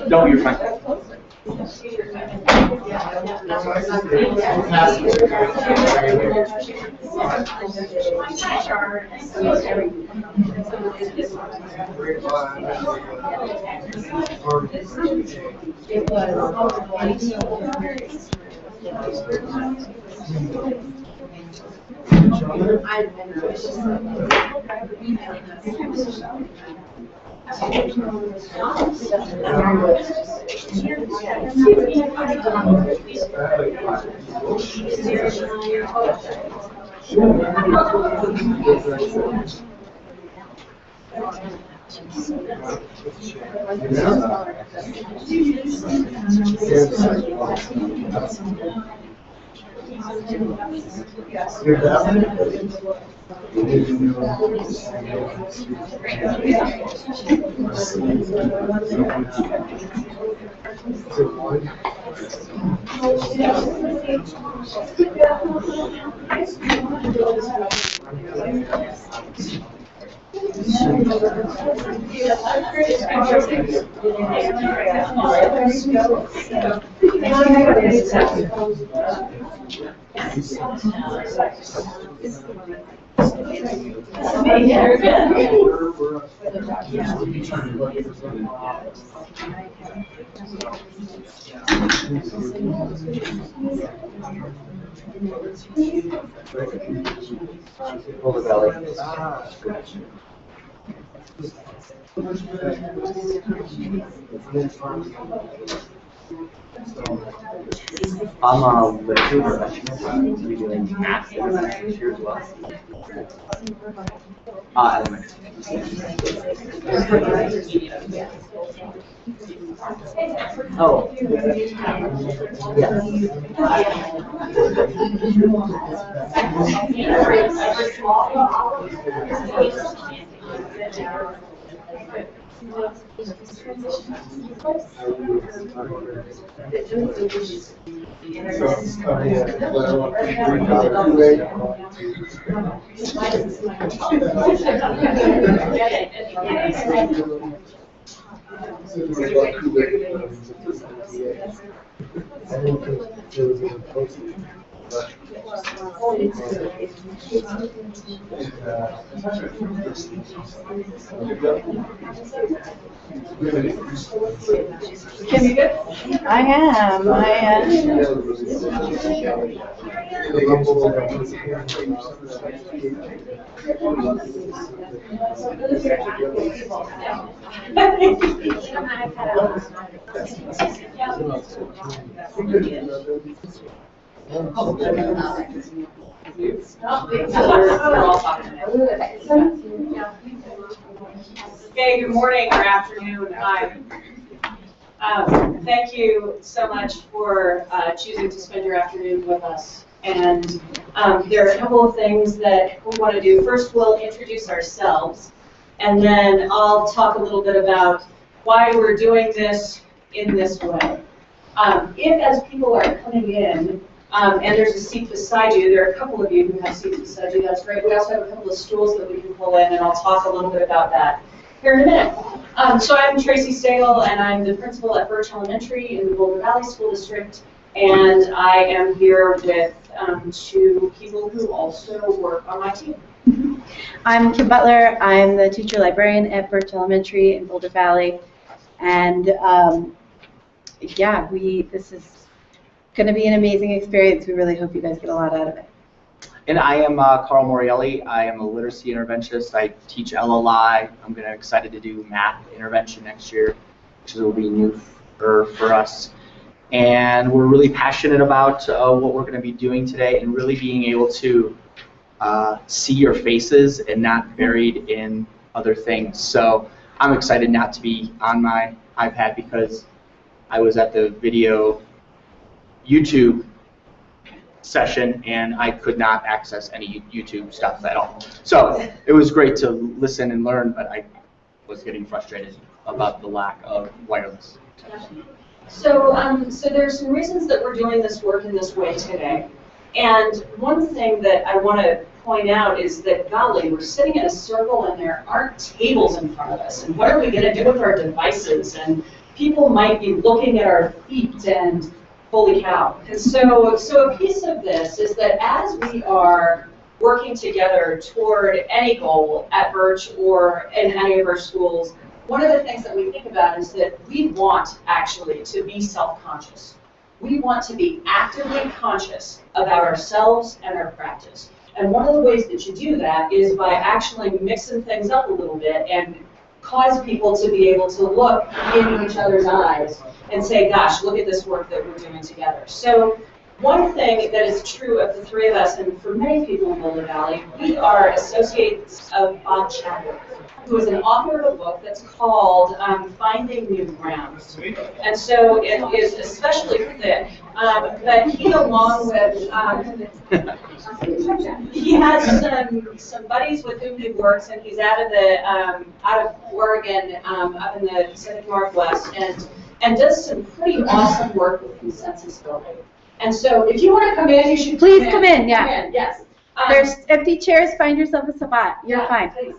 No, you're fine. Pull the belly. I'm a literature professional, so I'm be doing math this year as well. Elementary. Oh. Can you get? I am. Okay, good morning or afternoon. Thank you so much for choosing to spend your afternoon with us. And there are a couple of things that we want to do. First, we'll introduce ourselves, and then I'll talk a little bit about why we're doing this in this way. If, as people are coming in, and there's a seat beside you, there are a couple of you who have seats beside you, that's great. We also have a couple of stools that we can pull in, and I'll talk a little bit about that here in a minute. So I'm Tracy Stagel, and I'm the principal at Birch Elementary in the Boulder Valley School District, and I am here with two people who also work on my team. I'm Kim Butler. I'm the teacher librarian at Birch Elementary in Boulder Valley. And yeah, this is going to be an amazing experience. We really hope you guys get a lot out of it. And I am Carl Morielli. I am a literacy interventionist. I teach LLI. I'm excited to do math intervention next year, which will be new for us. And we're really passionate about what we're going to be doing today and really being able to see your faces and not buried in other things. So I'm excited not to be on my iPad because I was at the video YouTube session and I could not access any YouTube stuff at all. So it was great to listen and learn, but I was getting frustrated about the lack of wireless. So, so there's some reasons that we're doing this work in this way today. And one thing that I want to point out is that, golly, we're sitting in a circle and there aren't tables in front of us. And what are we going to do with our devices? And people might be looking at our feet and holy cow. And so a piece of this is that as we are working together toward any goal at Birch or in any of our schools, one of the things that we think about is that we want actually to be self-conscious. We want to be actively conscious about ourselves and our practice. And one of the ways that you do that is by actually mixing things up a little bit and cause people to be able to look in each other's eyes and say, gosh, look at this work that we're doing together. So one thing that is true of the three of us, and for many people in Boulder Valley, we are associates of Bob Chadwick, who is an author of a book that's called Finding New Ground. And so it is especially thick, but he, along with, he has some buddies with whom he works, and he's out of Oregon, up in the Pacific Northwest, and does some pretty awesome work with consensus building. And so if you want to come in, you should please come in, yeah. Come in, yes. There's empty chairs, find yourself a spot. You're fine. Please.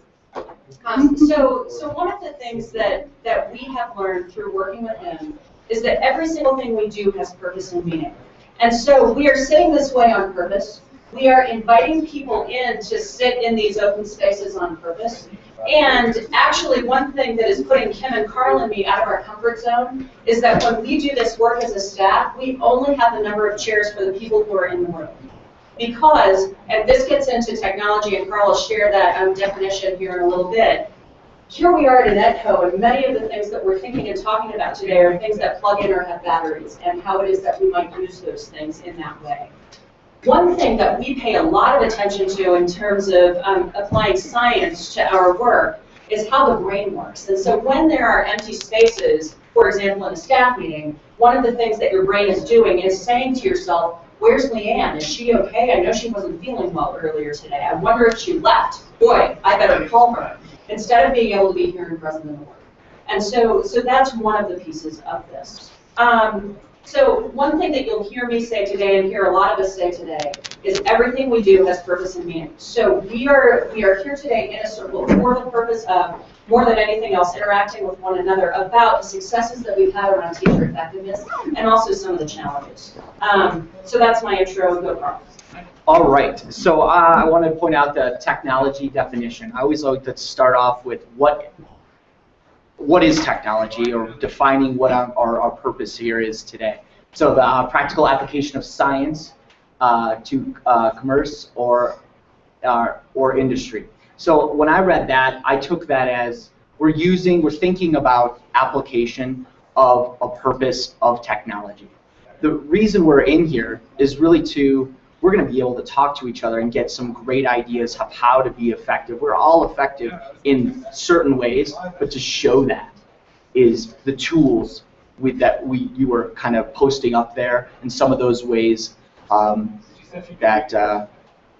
So one of the things that we have learned through working with him is that every single thing we do has purpose and meaning. And so we are sitting this way on purpose. We are inviting people in to sit in these open spaces on purpose. And actually, one thing that is putting Kim and Carl and me out of our comfort zone is that when we do this work as a staff, we only have the number of chairs for the people who are in the room. Because, and this gets into technology, and Carl will share that definition here in a little bit, here we are at an EdCo, and many of the things that we're thinking and talking about today are things that plug in or have batteries, and how it is that we might use those things in that way. One thing that we pay a lot of attention to in terms of applying science to our work is how the brain works. And so when there are empty spaces, for example, in a staff meeting, one of the things that your brain is doing is saying to yourself, where's Leanne? Is she okay? I know she wasn't feeling well earlier today. I wonder if she left. Boy, I better call her. Instead of being able to be here and present in the work. And so that's one of the pieces of this. So one thing that you'll hear me say today, and hear a lot of us say today, is everything we do has purpose and meaning. So we are here today in a circle for the purpose of, more than anything else, interacting with one another about the successes that we've had around teacher effectiveness, and also some of the challenges. So that's my intro. Go, Carl. All right. So I want to point out the technology definition. I always like to start off with what is technology, or defining what our purpose here is today. So the practical application of science to commerce or industry. So when I read that, I took that as we're thinking about application of a purpose of technology. The reason we're in here is really we're going to be able to talk to each other and get some great ideas of how to be effective. We're all effective in certain ways, but to show that is the tools that you were kind of posting up there, and some of those ways that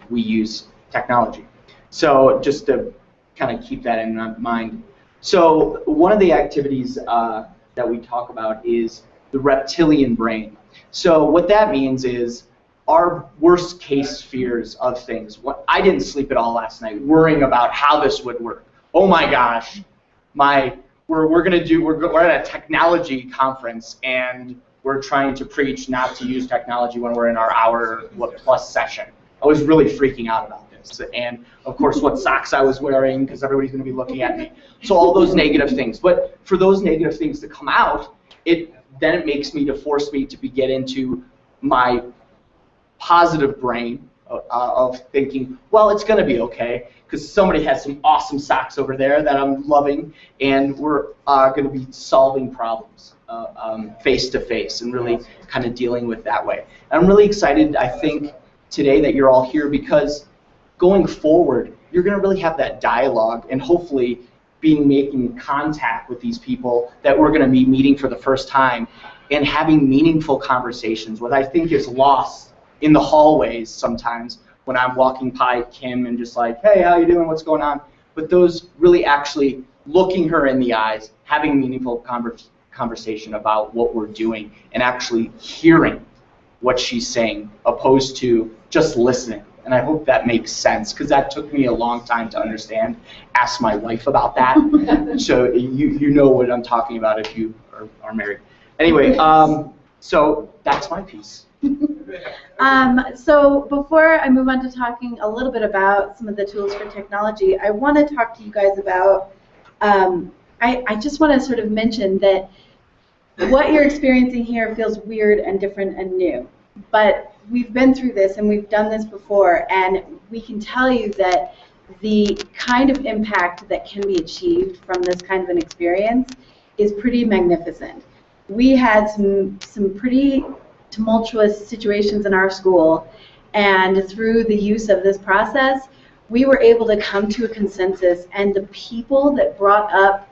we use technology. So just to kind of keep that in mind. So one of the activities that we talk about is the reptilian brain. So what that means is our worst case fears of things. I didn't sleep at all last night worrying about how this would work. Oh my gosh, we're at a technology conference and we're trying to preach not to use technology when we're in our hour plus session. I was really freaking out about this. clothes, and of course what socks I was wearing because everybody's going to be looking at me. So all those negative things. But for those negative things to come out, it makes me to force me to get into my positive brain of thinking, well, it's going to be okay because somebody has some awesome socks over there that I'm loving, and we're going to be solving problems face to face and really kind of dealing with that way. And I'm really excited, I think, today that you're all here because going forward, you're going to really have that dialogue and hopefully making contact with these people that we're going to be meeting for the first time and having meaningful conversations. What I think is lost in the hallways sometimes when I'm walking by Kim and just like, hey, how you doing, what's going on? But those really actually looking her in the eyes, having meaningful conversation about what we're doing and actually hearing what she's saying opposed to just listening. And I hope that makes sense because that took me a long time to understand. Ask my wife about that. So you know what I'm talking about if you are married. Anyway, so that's my piece. So before I move on to talking a little bit about some of the tools for technology, I want to talk to you guys about, I just want to sort of mention that what you're experiencing here feels weird and different and new. But we've been through this and we've done this before, and we can tell you that the kind of impact that can be achieved from this kind of an experience is pretty magnificent. We had some pretty tumultuous situations in our school, and through the use of this process, we were able to come to a consensus, and the people that brought up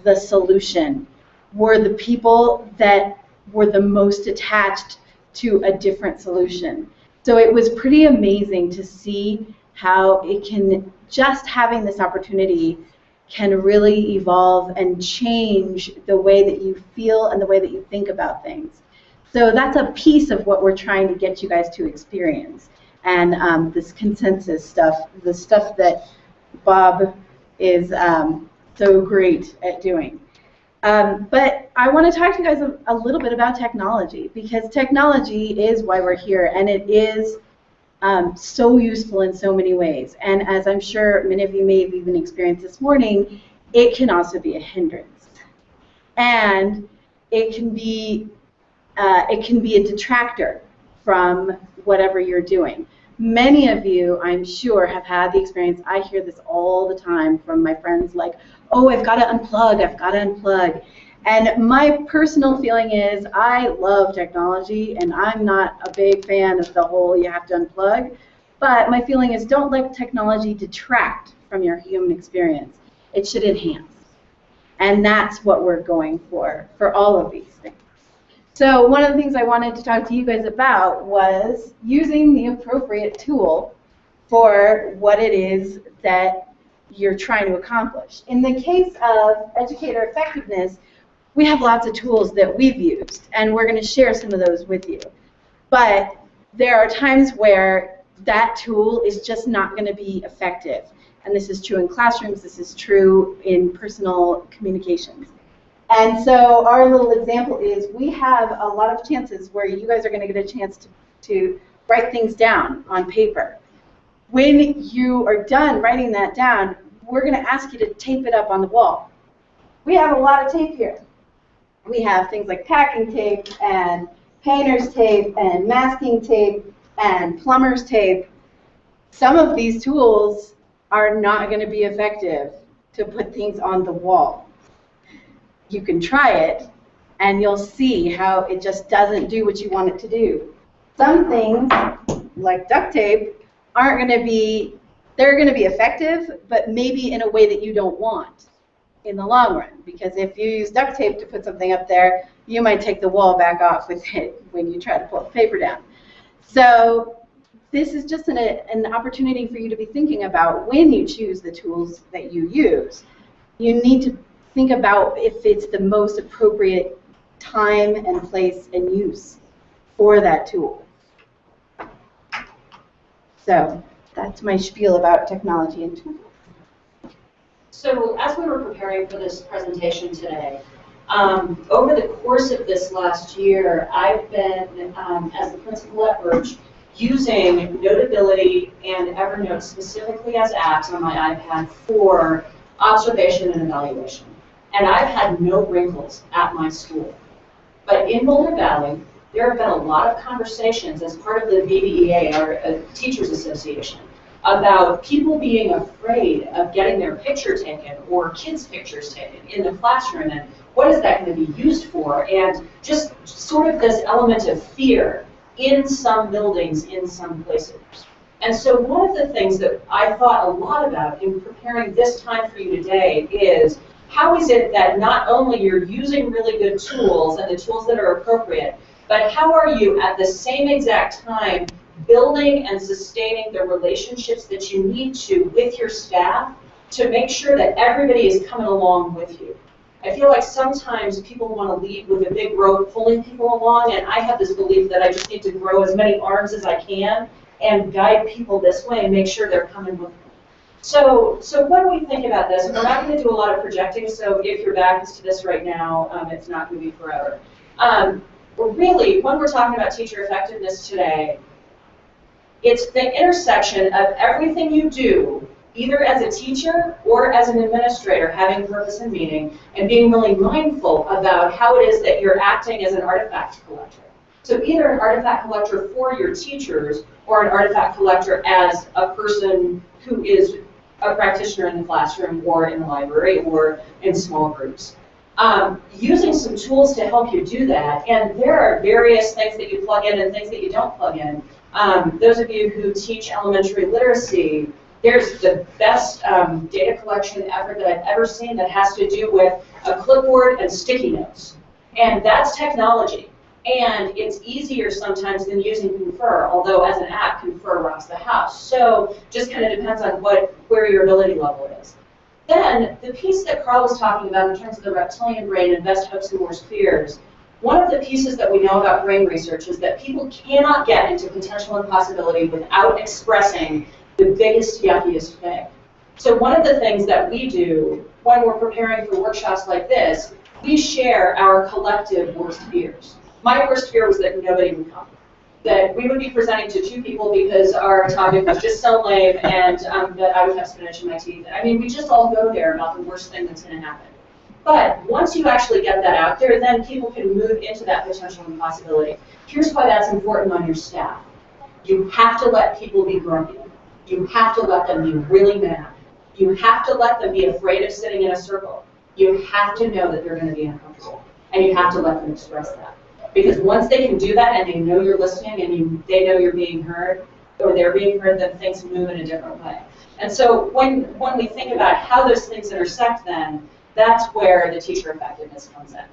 the solution were the people that were the most attached to a different solution. So it was pretty amazing to see how it can, just having this opportunity can really evolve and change the way that you feel and the way that you think about things. So that's a piece of what we're trying to get you guys to experience. And this consensus stuff, the stuff that Bob is so great at doing. But I want to talk to you guys a little bit about technology, because technology is why we're here, and it is so useful in so many ways. And as I'm sure many of you may have even experienced this morning, it can also be a hindrance. And it can be a detractor from whatever you're doing. Many of you, I'm sure, have had the experience. I hear this all the time from my friends, like, oh, I've got to unplug, I've got to unplug. And my personal feeling is I love technology, and I'm not a big fan of the whole you have to unplug. But my feeling is don't let technology detract from your human experience. It should enhance. And that's what we're going for all of these things. So one of the things I wanted to talk to you guys about was using the appropriate tool for what it is that you're trying to accomplish. In the case of educator effectiveness, we have lots of tools that we've used, and we're going to share some of those with you. But there are times where that tool is just not going to be effective. And this is true in classrooms, this is true in personal communications. And so our little example is we have a lot of chances where you guys are going to get a chance to write things down on paper. When you are done writing that down, we're going to ask you to tape it up on the wall. We have a lot of tape here. We have things like packing tape and painter's tape and masking tape and plumber's tape. Some of these tools are not going to be effective to put things on the wall. You can try it, and you'll see how it just doesn't do what you want it to do. Some things, like duct tape, aren't going to be, they're going to be effective, but maybe in a way that you don't want in the long run. Because if you use duct tape to put something up there, you might take the wall back off with it when you try to pull the paper down. So this is just an opportunity for you to be thinking about when you choose the tools that you use. You need to think about if it's the most appropriate time and place and use for that tool. So that's my spiel about technology and tools. So as we were preparing for this presentation today, over the course of this last year, I've been, as the principal at Birch, using Notability and Evernote specifically as apps on my iPad for observation and evaluation. And I've had no wrinkles at my school. But in Boulder Valley, there have been a lot of conversations as part of the BBEA, our Teachers Association, about people being afraid of getting their picture taken or kids' pictures taken in the classroom, and what is that going to be used for, and just sort of this element of fear in some buildings, in some places. And so one of the things that I thought a lot about in preparing this time for you today is, how is it that not only you're using really good tools and the tools that are appropriate, but how are you at the same exact time building and sustaining the relationships that you need to with your staff to make sure that everybody is coming along with you? I feel like sometimes people want to lead with a big rope pulling people along, and I have this belief that I just need to grow as many arms as I can and guide people this way and make sure they're coming with me. So when we think about this, and we're not going to do a lot of projecting, so if your back is to this right now, it's not going to be forever. Really, when we're talking about teacher effectiveness today, it's the intersection of everything you do, either as a teacher or as an administrator, having purpose and meaning, and being really mindful about how it is that you're acting as an artifact collector. So either an artifact collector for your teachers or an artifact collector as a person who is a practitioner in the classroom or in the library or in small groups. Using some tools to help you do that, and there are various things that you plug in and things that you don't plug in. Those of you who teach elementary literacy, there's the best data collection effort that I've ever seen that has to do with a clipboard and sticky notes. And that's technology. And it's easier sometimes than using Confer, although as an app, Confer rocks the house. So just kind of depends on where your ability level is. Then the piece that Carl was talking about in terms of the reptilian brain and best hopes and worst fears, one of the pieces that we know about brain research is that people cannot get into potential and possibility without expressing the biggest, yuckiest thing. So one of the things that we do when we're preparing for workshops like this, we share our collective worst fears. My worst fear was that nobody would come. That we would be presenting to 2 people because our topic was just so lame, and that I would have spinach in my teeth. I mean, we just all go there about the worst thing that's going to happen. But once you actually get that out there, then people can move into that potential and possibility. Here's why that's important on your staff. You have to let people be grumpy. You have to let them be really mad. You have to let them be afraid of sitting in a circle. You have to know that they're going to be uncomfortable, and you have to let them express that. Because once they can do that and they know you're listening and they know you're being heard, or they're being heard, then things move in a different way. And so when we think about how those things intersect, then that's where the teacher effectiveness comes in.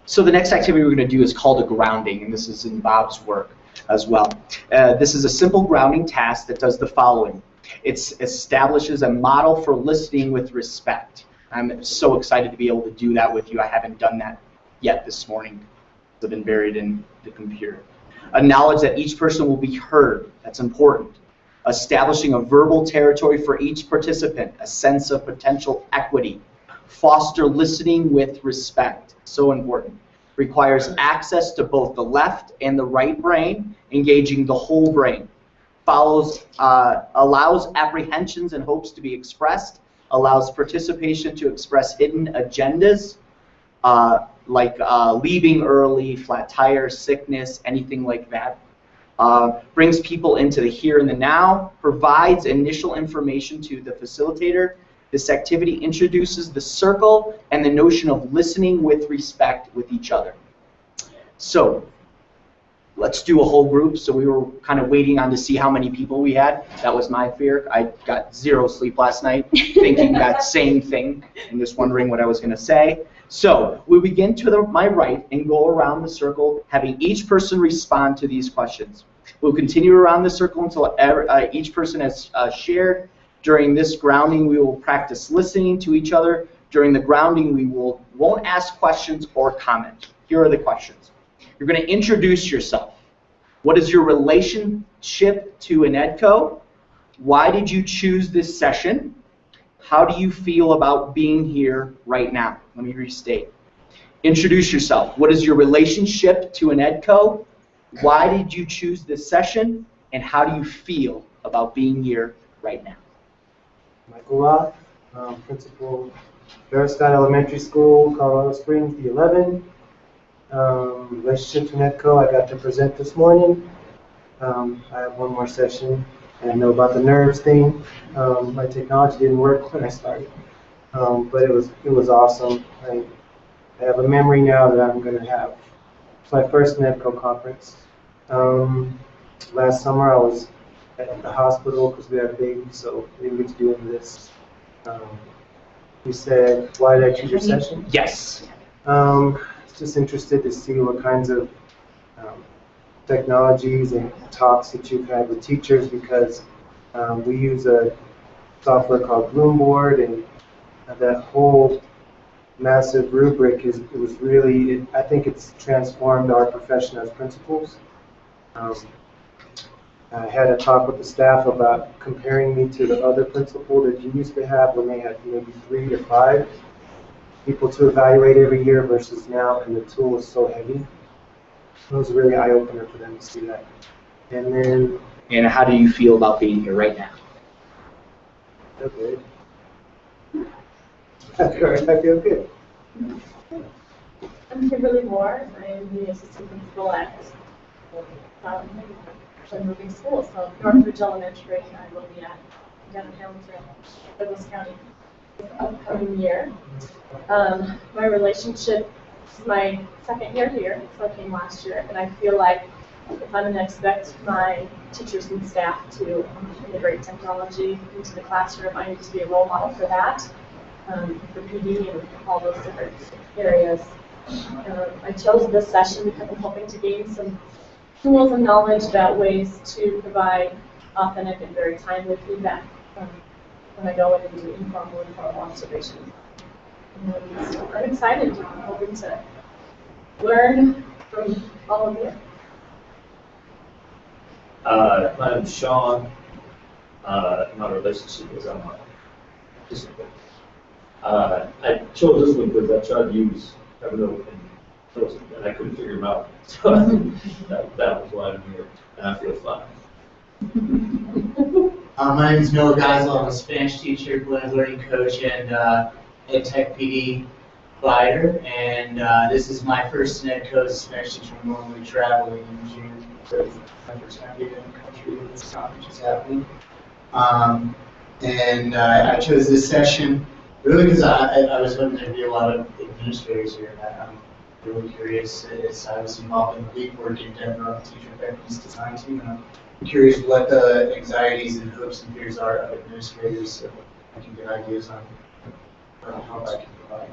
So the next activity we're going to do is called a grounding, and this is in Bob's work as well. This is a simple grounding task that does the following. It establishes a model for listening with respect. I'm so excited to be able to do that with you. I haven't done that yet this morning. I've been buried in the computer. A knowledge that each person will be heard. That's important. Establishing a verbal territory for each participant. A sense of potential equity. Foster listening with respect. So important. Requires access to both the left and the right brain, engaging the whole brain. Allows apprehensions and hopes to be expressed. Allows participation to express hidden agendas. Like leaving early, flat tire, sickness, anything like that. Brings people into the here and the now, provides initial information to the facilitator. This activity introduces the circle and the notion of listening with respect with each other. So let's do a whole group. So we were kind of waiting on to see how many people we had. That was my fear. I got 0 sleep last night thinking that same thing and just wondering what I was going to say. So we begin to my right and go around the circle, having each person respond to these questions. We'll continue around the circle until each person has shared. During this grounding, we will practice listening to each other. During the grounding, we won't ask questions or comment. Here are the questions. You're going to introduce yourself. What is your relationship to an EDCO? Why did you choose this session? How do you feel about being here right now? Let me restate. Introduce yourself. What is your relationship to an EDCO? Why did you choose this session, and how do you feel about being here right now? Michael Roth, principal, Scott Elementary School, Colorado Springs, D11. Relationship to Netco, I got to present this morning. I have one more session, and I know about the nerves thing. My technology didn't work when I started, but it was awesome. I have a memory now that I'm going to have. It's my first Netco conference. Last summer I was at the hospital because we had a baby, so we didn't get to do any of this. You said, why did I choose your session? Yes. Just interested to see what kinds of technologies and talks that you've had with teachers, because we use a software called Bloomboard, and that whole massive rubric it was really, I think it's transformed our profession as principals. I had a talk with the staff about comparing me to the other principal that you used to have when they had maybe 3 to 5 people to evaluate every year versus now, and the tool was so heavy. It was a really eye-opener for them to see that. And then... And how do you feel about being here right now? I feel good. I feel good. I'm Kimberly Moore. I'm the assistant principal at moving schools. So Northridge Elementary, I will be at down in Hamilton, Douglas County, this upcoming year. My relationship is my second year here, so I came last year, and I feel like if I'm going to expect my teachers and staff to integrate technology into the classroom, I need to be a role model for that, for PD and all those different areas. I chose this session because I'm hoping to gain some tools and knowledge about ways to provide authentic and very timely feedback when I go in and do informal observations. And so I'm excited. I'm hoping to learn from all of you. My name's Sean. My relationship is I'm a participant. I chose this one because I tried to use Evernote and I couldn't figure them out. So that was why I'm here, and I feel fine. My name is Noah Geisel. I'm a Spanish teacher, blended learning coach, and EdTech PD provider. And this is my first Netco as a Spanish teacher. I'm normally traveling in June. So it's my first time being in the country when this conference is happening. I chose this session really because I was hoping there'd be a lot of administrators here. I'm really curious, as I was involved in the lead work in Denver on the teacher effectiveness design team, and I'm curious what the anxieties and hopes and fears are of administrators, so I can get ideas on what help I can provide.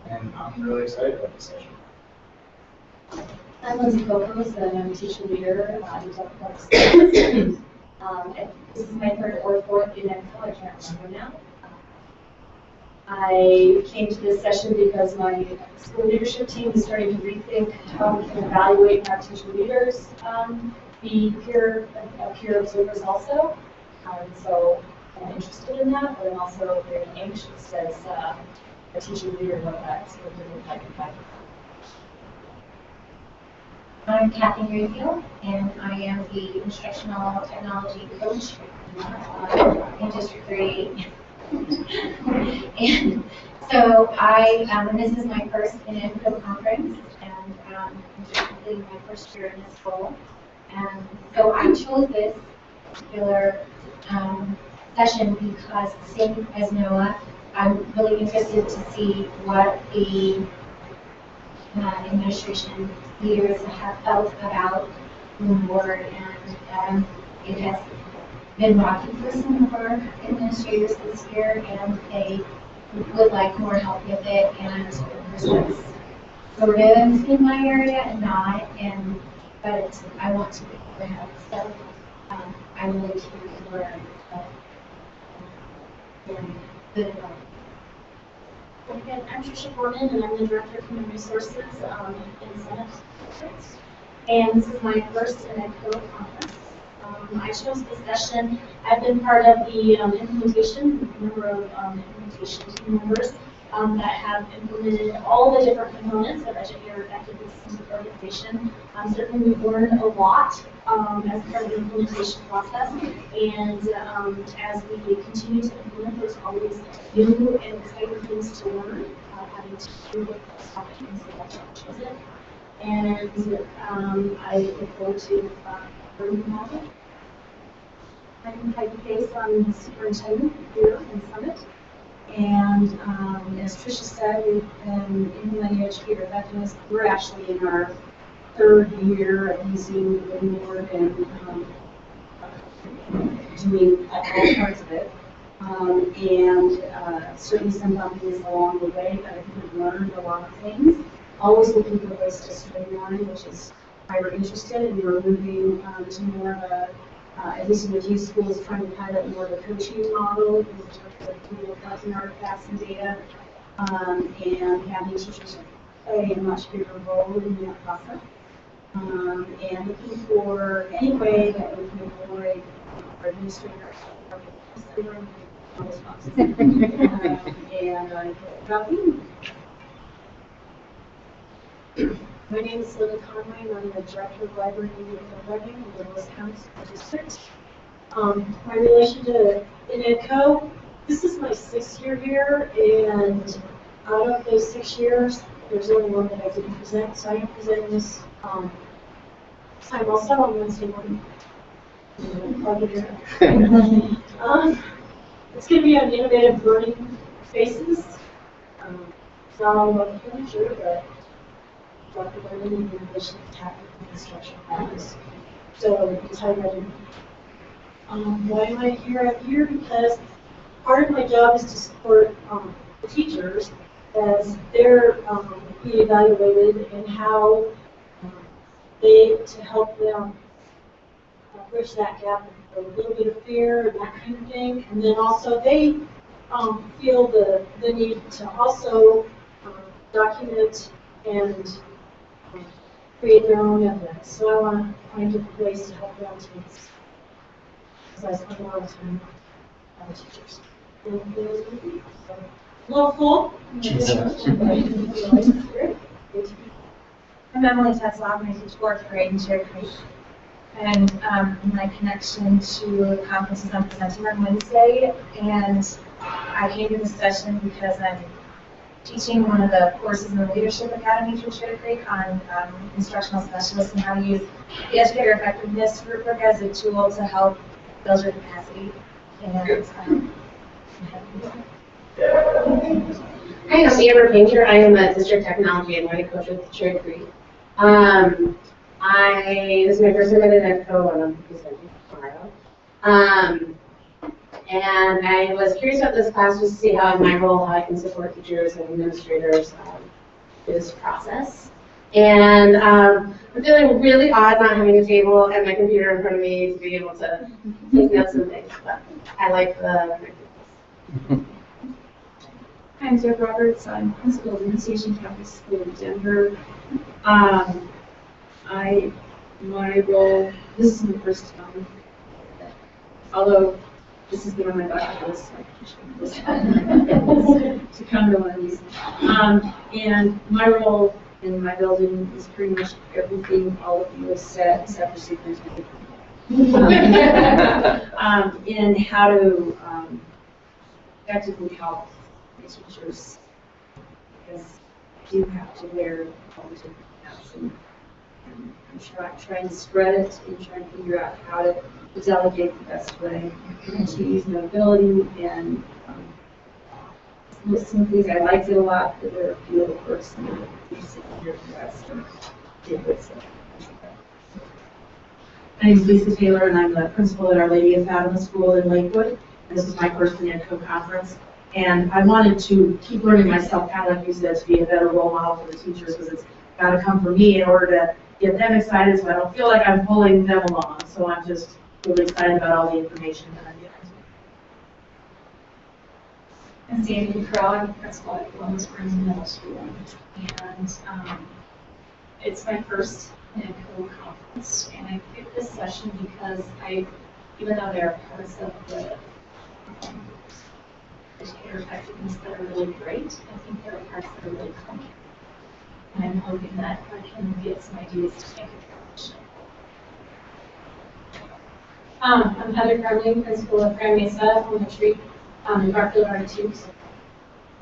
And I'm really excited about this session. I'm Lindsay Cocos, and I'm a teacher leader in Glogster. This is my third or fourth in Netco, I can't remember now. I came to this session because my school leadership team is starting to rethink how we can evaluate and have teacher leaders be peer observers also. So I'm interested in that, but I'm also very anxious as a teacher leader what that's going to look like in 5 years. I'm Kathy Greenfield, and I am the instructional technology coach in District 38. And so and this is my first NNCO conference, and I'm just completing my first year in this role. And so I chose this particular session because, same as Noah, I'm really interested to see what the administration leaders have felt about Bloomboard, and it has been rocky for some of our administrators this year, and they would like more help with it, and this was sort of in my area and not, but I want to be able to help, so I'm really curious to learn, good about it. Again, I'm Tricia Foreman, and I'm the Director of Human Resources in Senate. And this is my first NNCO conference. I chose this session. I've been part of the implementation, a number of implementation team members that have implemented all the different components of Educator effectiveness into the organization. Certainly we've learned a lot as part of the implementation process, and as we continue to implement, there's always new and exciting things to learn, having to do with things that choose it. And I look forward to learning about it. I can type a case on the superintendent here in Summit. And as Tricia said, we've been implementing Educator effectiveness. We're actually in our 3rd year of using the board and doing all parts of it. Certainly some bumpings along the way, but I think we've learned a lot of things. Always looking for ways to streamline, which is why we're interested in moving to more of a, at least with youth schools, trying to pilot more of a coaching model in terms of people collecting artifacts and data, and having teachers play a much bigger role in that process. And looking for any way that we can avoid our administrators My name is Linda Conway, and I'm the Director of Library and Revenue in the Lewis County School District. My relation to EDCO, this is my 6th year here, and out of those 6 years, there's only one that I didn't present, so I am presenting this time also on Wednesday morning. It's going to be on innovative learning spaces. It's not all about the furniture, but about the learning and innovation of tactical and instructional practice. So it's highlighted. Why am I here? I'm here because part of my job is to support the teachers as they're being evaluated and how to help them bridge that gap with a little bit of fear and that kind of thing. And then also they feel the need to also document and create their own evidence. So I want to find different ways to help them too. Because I spend a lot of time with teachers. A little full. I'm Emily Tetzloff, and I teach 4th grade in Cherry Creek. And my connection to conferences, I'm presenting on Wednesday, and I came to this session because I'm teaching one of the courses in the Leadership Academy through Cherry Creek on instructional specialists and how to use the Educator Effectiveness rubric as a tool to help build your capacity. And Hi, I'm Amber Painter. I am a district technology and writing coach with Cherry Creek. This is my first time at an EDCO, and I'm presenting tomorrow. And I was curious about this class just to see how in my role, how I can support teachers and administrators through this process. And I'm feeling really odd not having a table and my computer in front of me to be able to take notes and things, but I like the I'm Deb Roberts. I'm principal of Administration Campus School in Denver. My role, this is my first time, although this has been on my bucket list to come to one of these. And my role in my building is pretty much everything all of you have said, except for superintendent. In how to effectively help the teachers, because you do have to wear all the different hats, and I'm trying to spread it and trying to figure out how to delegate the best way and to use Notability and some of these I liked it a lot, but there are a few little quirks that you just sit here for us and deal with. My name is Lisa Taylor, and I'm the principal at Our Lady of Fatima School in Lakewood. And this is my first EDCO conference. And I wanted to keep learning myself, kind of like you said, to be a better role model for the teachers, because it's got to come from me in order to get them excited, so I don't feel like I'm pulling them along. So I'm just really excited about all the information that I'm getting. I'm Sandy Crow. I'm principal at Lone Springs Middle School. And it's my first EDCO conference. And I picked this session because even though there are parts of the Educator effectiveness that are really great. I think there are parts that are really clunky. And I'm hoping that I can get some ideas to make a transition. I'm Heather Crumley, principal of Grand Mesa Elementary in Garfield R2,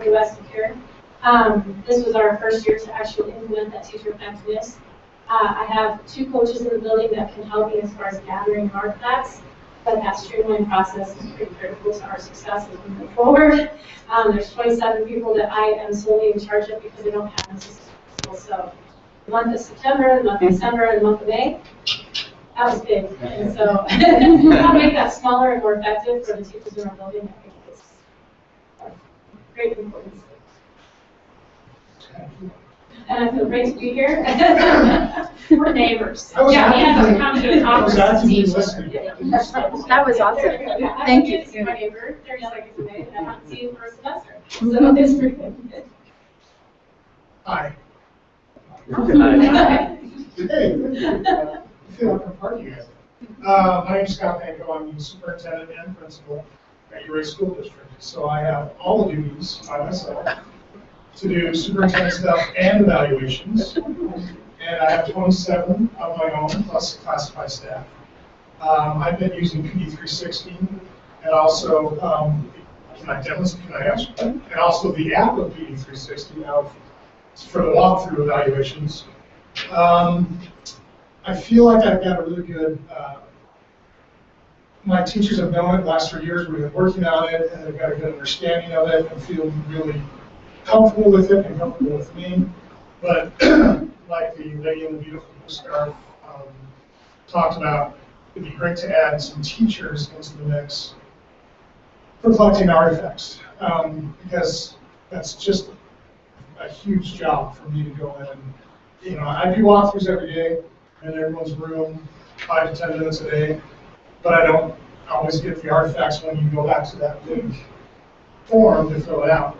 the west of here. This was our first year to actually implement that teacher effectiveness. I have 2 coaches in the building that can help me as far as gathering artifacts, but that streamline process is pretty critical to our success as we move forward. There's 27 people that I am solely in charge of because I don't have an assistant principal. So the month of September, the month of December, and the month of May, that was big. And so how to make that smaller and more effective for the teachers in our building, I think is of great importance. And I feel great to be here. We're neighbors. Yeah, we have to come to a conference. That was awesome. Thank you. I'm my neighbor, 30 seconds away, and I haven't seen you for a semester. So it's pretty good. Hi. Hi. Hey. I feel like I'm part of you guys. My name is Scott Panko. I'm the superintendent and principal at Uray School District. So I have all the duties by myself to do superintendent stuff and evaluations. And I have 27 of my own, plus classified staff. I've been using PD360 and also, can I ask? And also the app of PD360 now for the walkthrough evaluations. I feel like I've got a really good, my teachers have known it the last 3 years. We've been working on it, and they've got a good understanding of it and feel really comfortable with it and comfortable with me. But like the lady in the beautiful blue scarf talked about, it'd be great to add some teachers into the mix for collecting artifacts, because that's just a huge job for me to go in and, I do walkthroughs every day in everyone's room, 5 to 10 minutes a day, but I don't always get the artifacts when you go back to that big form to fill it out.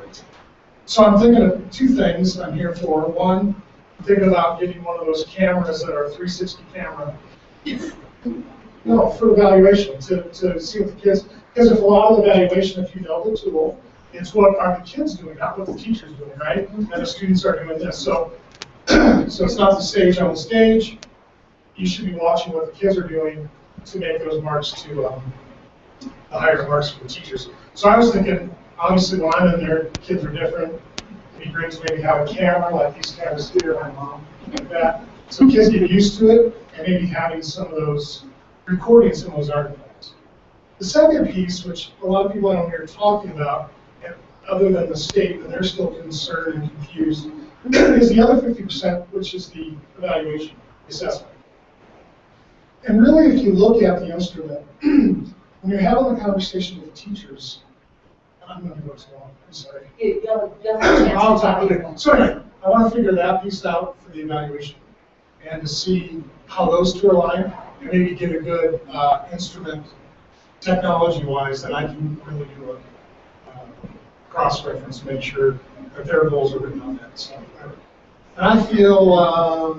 So I'm thinking of 2 things I'm here for. One, I'm thinking about getting one of those cameras that are 360 camera, for evaluation, to see what the kids, because if a lot of evaluation, if you know the tool, it's what are the kids doing, not what the teacher's doing, right? And the students are doing this. So it's not the stage on the stage. You should be watching what the kids are doing to make those marks to the higher marks for the teachers. So I was thinking, obviously when I'm in there, kids are different. It'd be great to maybe have a camera like these cameras here, my mom, like that. So kids get used to it, and maybe having some of those, recording some of those artifacts. The second piece, which a lot of people I don't hear talking about, other than the state, and they're still concerned and confused, is the other 50%, which is the evaluation, assessment. And really, if you look at the instrument, when you're having a conversation with teachers, I'm going to go too long, I'm sorry. I'll talk later. Sorry, I want to figure that piece out for the evaluation and to see how those 2 align and maybe get a good instrument technology-wise that I can really do a cross-reference, make sure that their goals are written on that. So, and I feel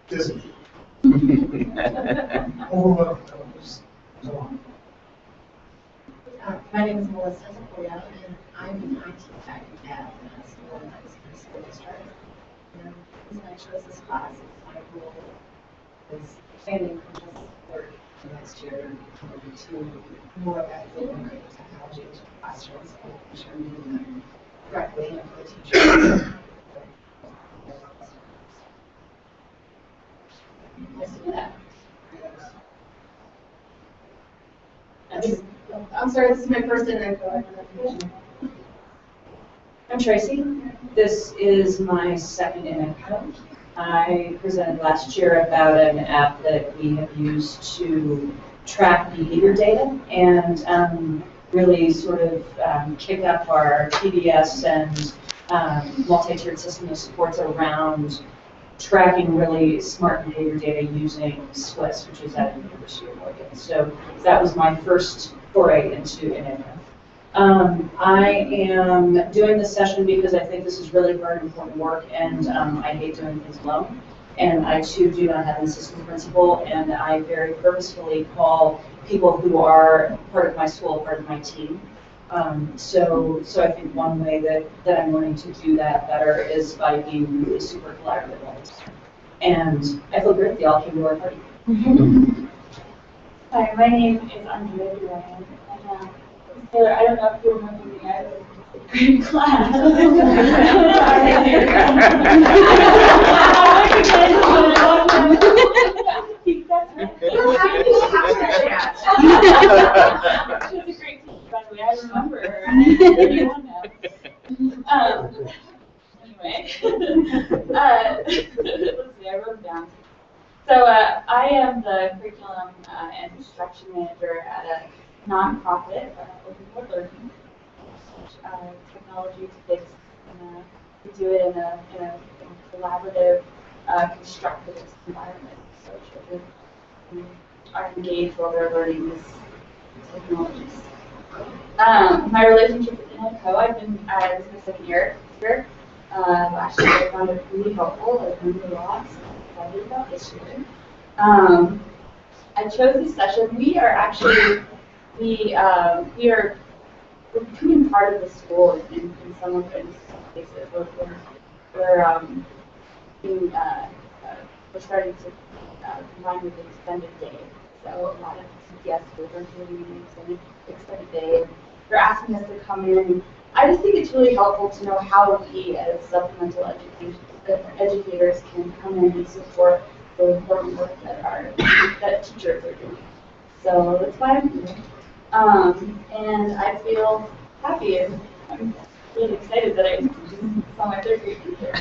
dizzy. Overwhelmed. My name is Melissa Zapoya, and I'm an IT tech at the school in the school district. And the reason I chose this class is my role is expanding from just work for next year to more effective integrating technology into classrooms and making sure we're doing them correctly and for the teachers. Nice to do that. I'm sorry, this is my first internet. I'm Tracy. This is my second internet. I presented last year about an app that we have used to track behavior data and really sort of kick up our TBS and multi-tiered system of supports around tracking really smart behavior data using SWIS, which is at the University of Oregon. So that was my first foray into an I am doing this session because I think this is really very important work, and I hate doing things alone. And I too do not have an assistant principal, and I very purposefully call people who are part of my school, part of my team, So I think one way that I'm learning to do that better is by being really super collaborative all the time. And I feel great that y'all came to our party. Hi, my name is Andrea Duran, and Taylor, I don't know if you remember me, I was in grade class. She was a great teacher, by the way, I remember her, and everyone knows. Anyway, let's see, I wrote it down. So I am the curriculum and instruction manager at a nonprofit, Open for Learning, which technology to fix. And, we do it in a collaborative, constructivist environment. So children are engaged while they're learning these technologies. My relationship with NetCo, I've been, this is my second year here. Last year I found it really helpful. I learned a lot. So I'm excited about this year. I chose this session. We are actually, we are becoming part of the school in some of the cases. We're starting to combine with the extended day. So a lot of CPS schools are doing an extended day. They're asking us to come in. I just think it's really helpful to know how we, as supplemental educators, can come in and support the important work that teachers are doing. So that's why I'm here. And I feel happy, and I'm really excited that I saw my third grade teacher.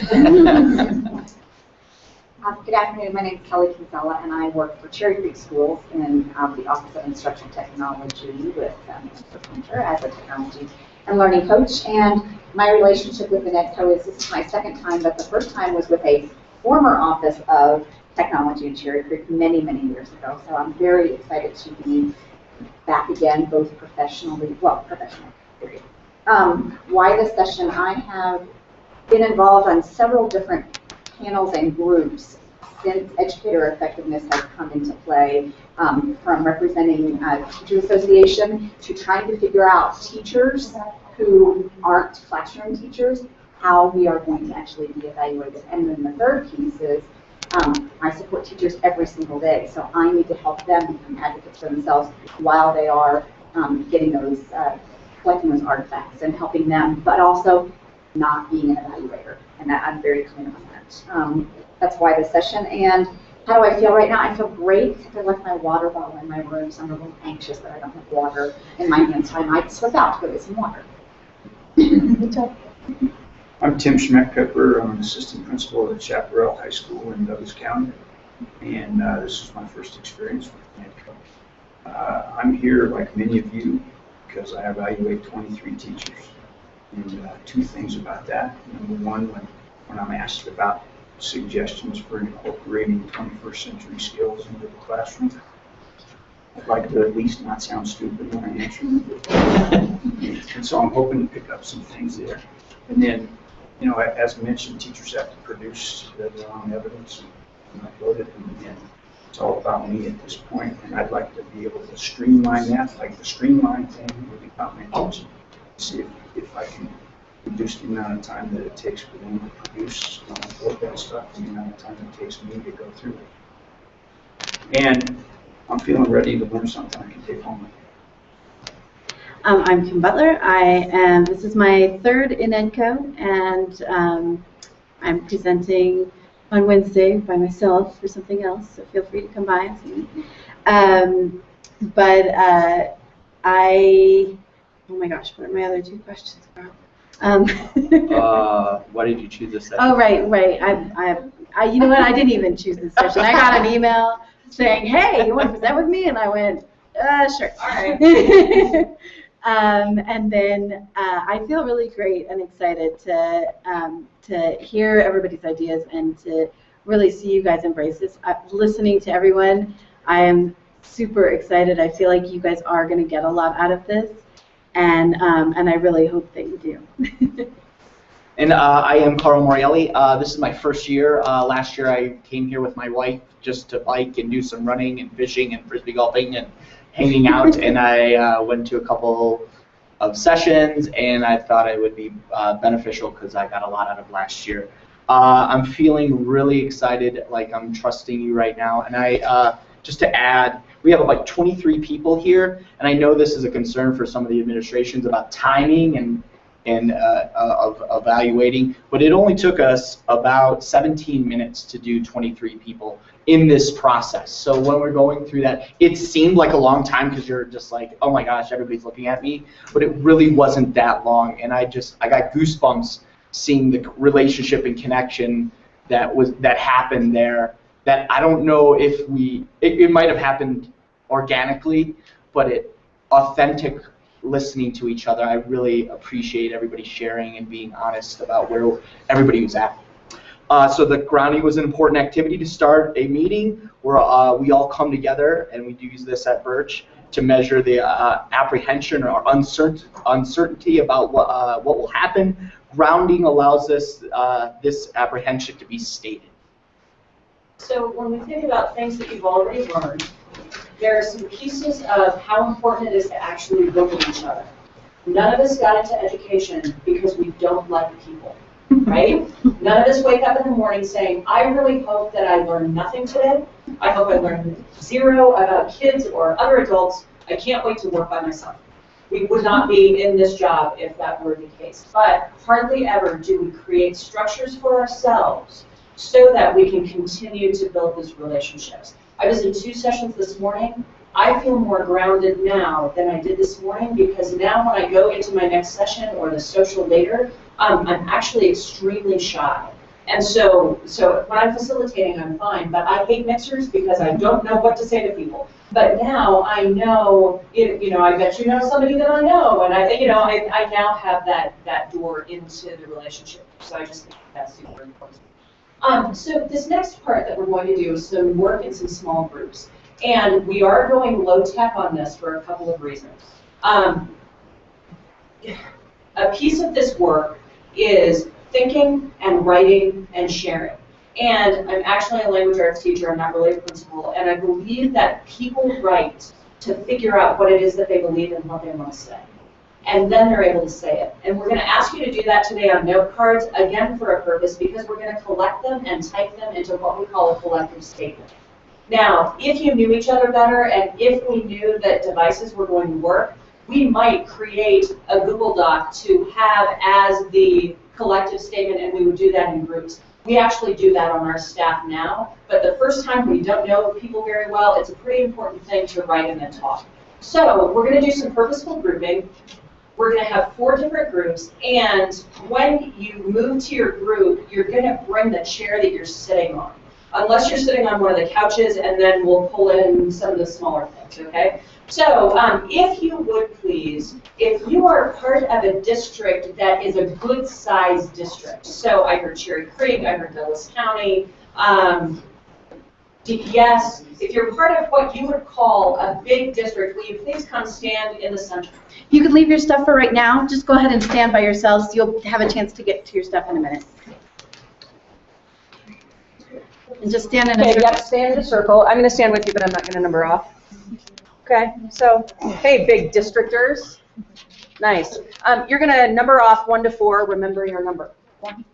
Good afternoon. My name is Kelly Kinsella, and I work for Cherry Creek Schools in the Office of Instructional Technology with Mr. Hunter as a technology and learning coach. And my relationship with the NetCo is, this is my second time, but the first time was with a former Office of Technology in Cherry Creek many, many years ago. So I'm very excited to be back again, both professionally, period. Why this session? I have been involved on several different panels and groups since Educator Effectiveness has come into play, from representing Teacher Association to trying to figure out teachers who aren't classroom teachers, how we are going to actually be evaluated. And then the third piece is I support teachers every single day, so I need to help them become advocates for themselves while they are getting those, collecting those artifacts and helping them, but also not being an evaluator. And that I'm very clear on that. That's why this session. And how do I feel right now? I feel great. I left my water bottle in my room, so I'm a little anxious that I don't have water in my hands, so I might slip out to go get some water. Good job. I'm Tim Schmeck-Pepper. I'm an assistant principal at Chaparral High School in Douglas County, and this is my first experience with NetCo. I'm here, like many of you, because I evaluate 23 teachers. And two things about that. Number one, when I'm asked about suggestions for incorporating 21st century skills into the classroom, I'd like to at least not sound stupid when I answer them. And so I'm hoping to pick up some things there. And then, you know, as mentioned, teachers have to produce their own evidence and upload it, and it's all about me at this point. And I'd like to be able to streamline that, like the Streamline thing really caught my attention. See if I can reduce the amount of time that it takes for them to produce all that stuff, the amount of time it takes me to go through it. And I'm feeling ready to learn something I can take home with me. I'm Kim Butler. This is my third in NetCo, and I'm presenting on Wednesday by myself for something else, so feel free to come by and see me. Oh my gosh, what are my other two questions, Carl? Why did you choose this session? Oh, right. You know what? I didn't even choose this session. I got an email saying, "Hey, you want to present with me?" And I went, "Sure." All right. And then I feel really great and excited to hear everybody's ideas and to really see you guys embrace this. Listening to everyone, I am super excited. I feel like you guys are going to get a lot out of this. And I really hope that you do. And I am Carl Morelli. This is my first year. Last year I came here with my wife just to bike and do some running and fishing and frisbee golfing and hanging out. And I went to a couple of sessions, and I thought it would be beneficial because I got a lot out of last year. I'm feeling really excited, like I'm trusting you right now, and I just to add, we have about 23 people here, and I know this is a concern for some of the administrations about timing and of evaluating, but it only took us about 17 minutes to do 23 people in this process. So when we're going through that, it seemed like a long time because you're just like, oh my gosh, everybody's looking at me, but it really wasn't that long, and I got goosebumps seeing the relationship and connection that happened there. That I don't know if it might have happened organically, but authentic listening to each other. I really appreciate everybody sharing and being honest about where everybody was at. So the grounding was an important activity to start a meeting where we all come together, and we do use this at Birch to measure the apprehension or uncertainty about what will happen. Grounding allows us this apprehension to be stated. So when we think about things that you've already learned, there are some pieces of how important it is to actually look at each other. None of us got into education because we don't like people, right? None of us wake up in the morning saying, I really hope that I learned nothing today. I hope I learned zero about kids or other adults. I can't wait to work by myself. We would not be in this job if that were the case. But hardly ever do we create structures for ourselves so that we can continue to build these relationships. I was in 2 sessions this morning. I feel more grounded now than I did this morning because now when I go into my next session or the social later, I'm actually extremely shy. And so when I'm facilitating, I'm fine, but I hate mixers because I don't know what to say to people. But now I know, I bet you know somebody that I know, and I now have that door into the relationship. So I just think that's super important. So this next part that we're going to do is some work in some small groups. And we are going low tech on this for a couple of reasons. A piece of this work is thinking and writing and sharing. And I'm actually a language arts teacher, I'm not really a principal, and I believe that people write to figure out what it is that they believe and what they want to say. And then they're able to say it. And we're going to ask you to do that today on note cards, again for a purpose, because we're going to collect them and type them into what we call a collective statement. Now, if you knew each other better, and if we knew that devices were going to work, we might create a Google Doc to have as the collective statement, and we would do that in groups. We actually do that on our staff now, but the first time we don't know people very well, it's a pretty important thing to write and then talk. So we're going to do some purposeful grouping. We're going to have 4 different groups, and when you move to your group, you're going to bring the chair that you're sitting on. Unless you're sitting on one of the couches, and then we'll pull in some of the smaller things, okay? So if you would please, if you are part of a district that is a good-sized district, so I heard Cherry Creek, I heard Dulles County, DPS, if you're part of what you would call a big district, will you please come stand in the center? You can leave your stuff for right now. Just go ahead and stand by yourselves. You'll have a chance to get to your stuff in a minute. And just stand in a circle. Yep, stand in a circle. I'm going to stand with you, but I'm not going to number off. Okay, so, hey, big districtors. Nice. You're going to number off 1 to 4. Remember your number. 1,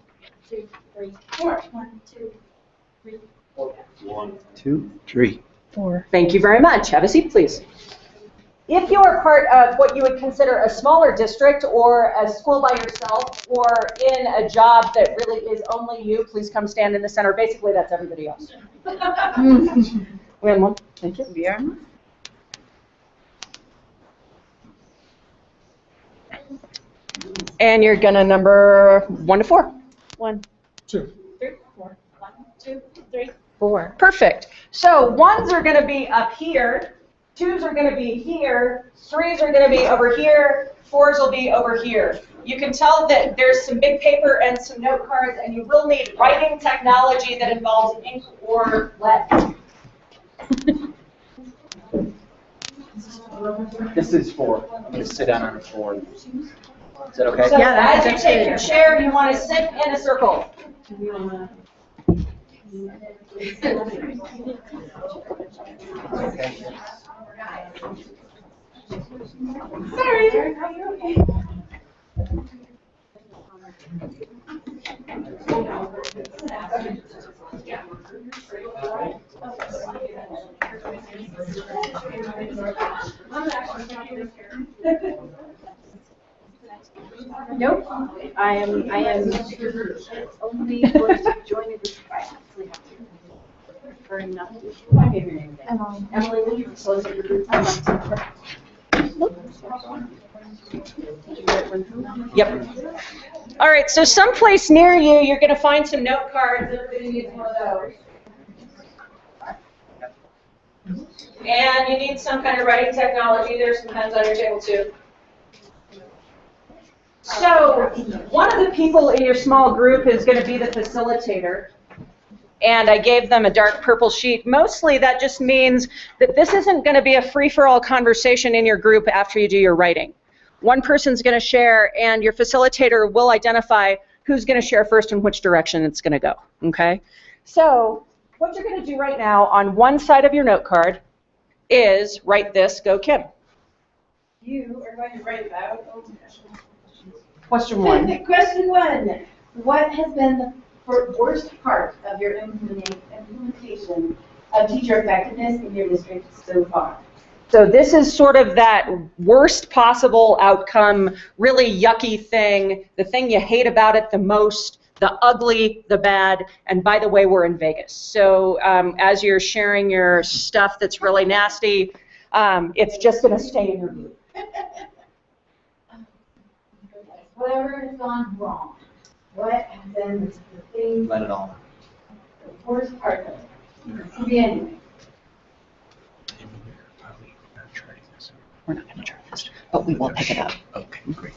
2, 3, 4. 1, 2, 3, 4. 1, 2, 3, 4. Thank you very much. Have a seat, please. If you are part of what you would consider a smaller district or a school by yourself or in a job that really is only you, please come stand in the center. Basically, that's everybody else. We have one. Thank you. Yeah. And you're going to number 1 to 4. 1, 2, 3, 4. 1, 2, 3, 4. Perfect. So 1s are going to be up here. 2s are going to be here, 3s are going to be over here, 4s will be over here. You can tell that there's some big paper and some note cards, and you will need writing technology that involves ink or lead. This is 4. I'm going to sit down on a 4. Is that okay? So as you take your chair, you want to sit in a circle. Sorry. Nope. I am only going to join a group if I absolutely have to. Preferring not to. Emily, will you close your group? Yep. All right, so someplace near you, you're going to find some note cards. Everybody needs one of those. And you need some kind of writing technology. There's some pens on your table, too. So one of the people in your small group is going to be the facilitator. And I gave them a dark purple sheet. Mostly that just means that this isn't going to be a free-for-all conversation in your group after you do your writing. One person's going to share, and your facilitator will identify who's going to share first and which direction it's going to go, okay? So what you're going to do right now on one side of your note card is write this, go Kim. You are going to write about Question 1. Question 1. What has been the worst part of your implementation of teacher effectiveness in your district so far? So this is sort of that worst possible outcome, really yucky thing, the thing you hate about it the most, the ugly, the bad, and by the way, we're in Vegas. So as you're sharing your stuff that's really nasty, it's just going to stay in your group. Whatever has gone wrong, what has been the thing? Let it all out. The worst part of it. Could be anything. We're not going to try this, but we will pick it up. Okay, great.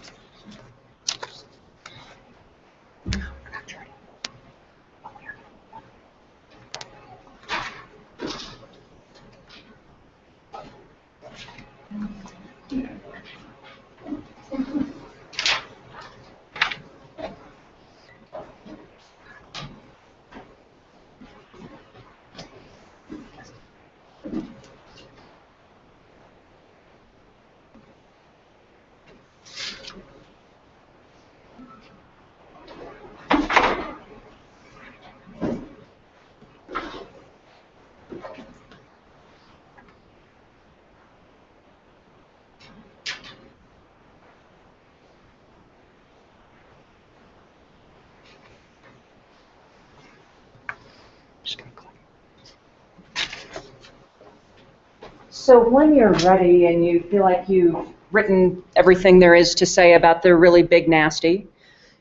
So when you're ready and you feel like you've written everything there is to say about the really big nasty,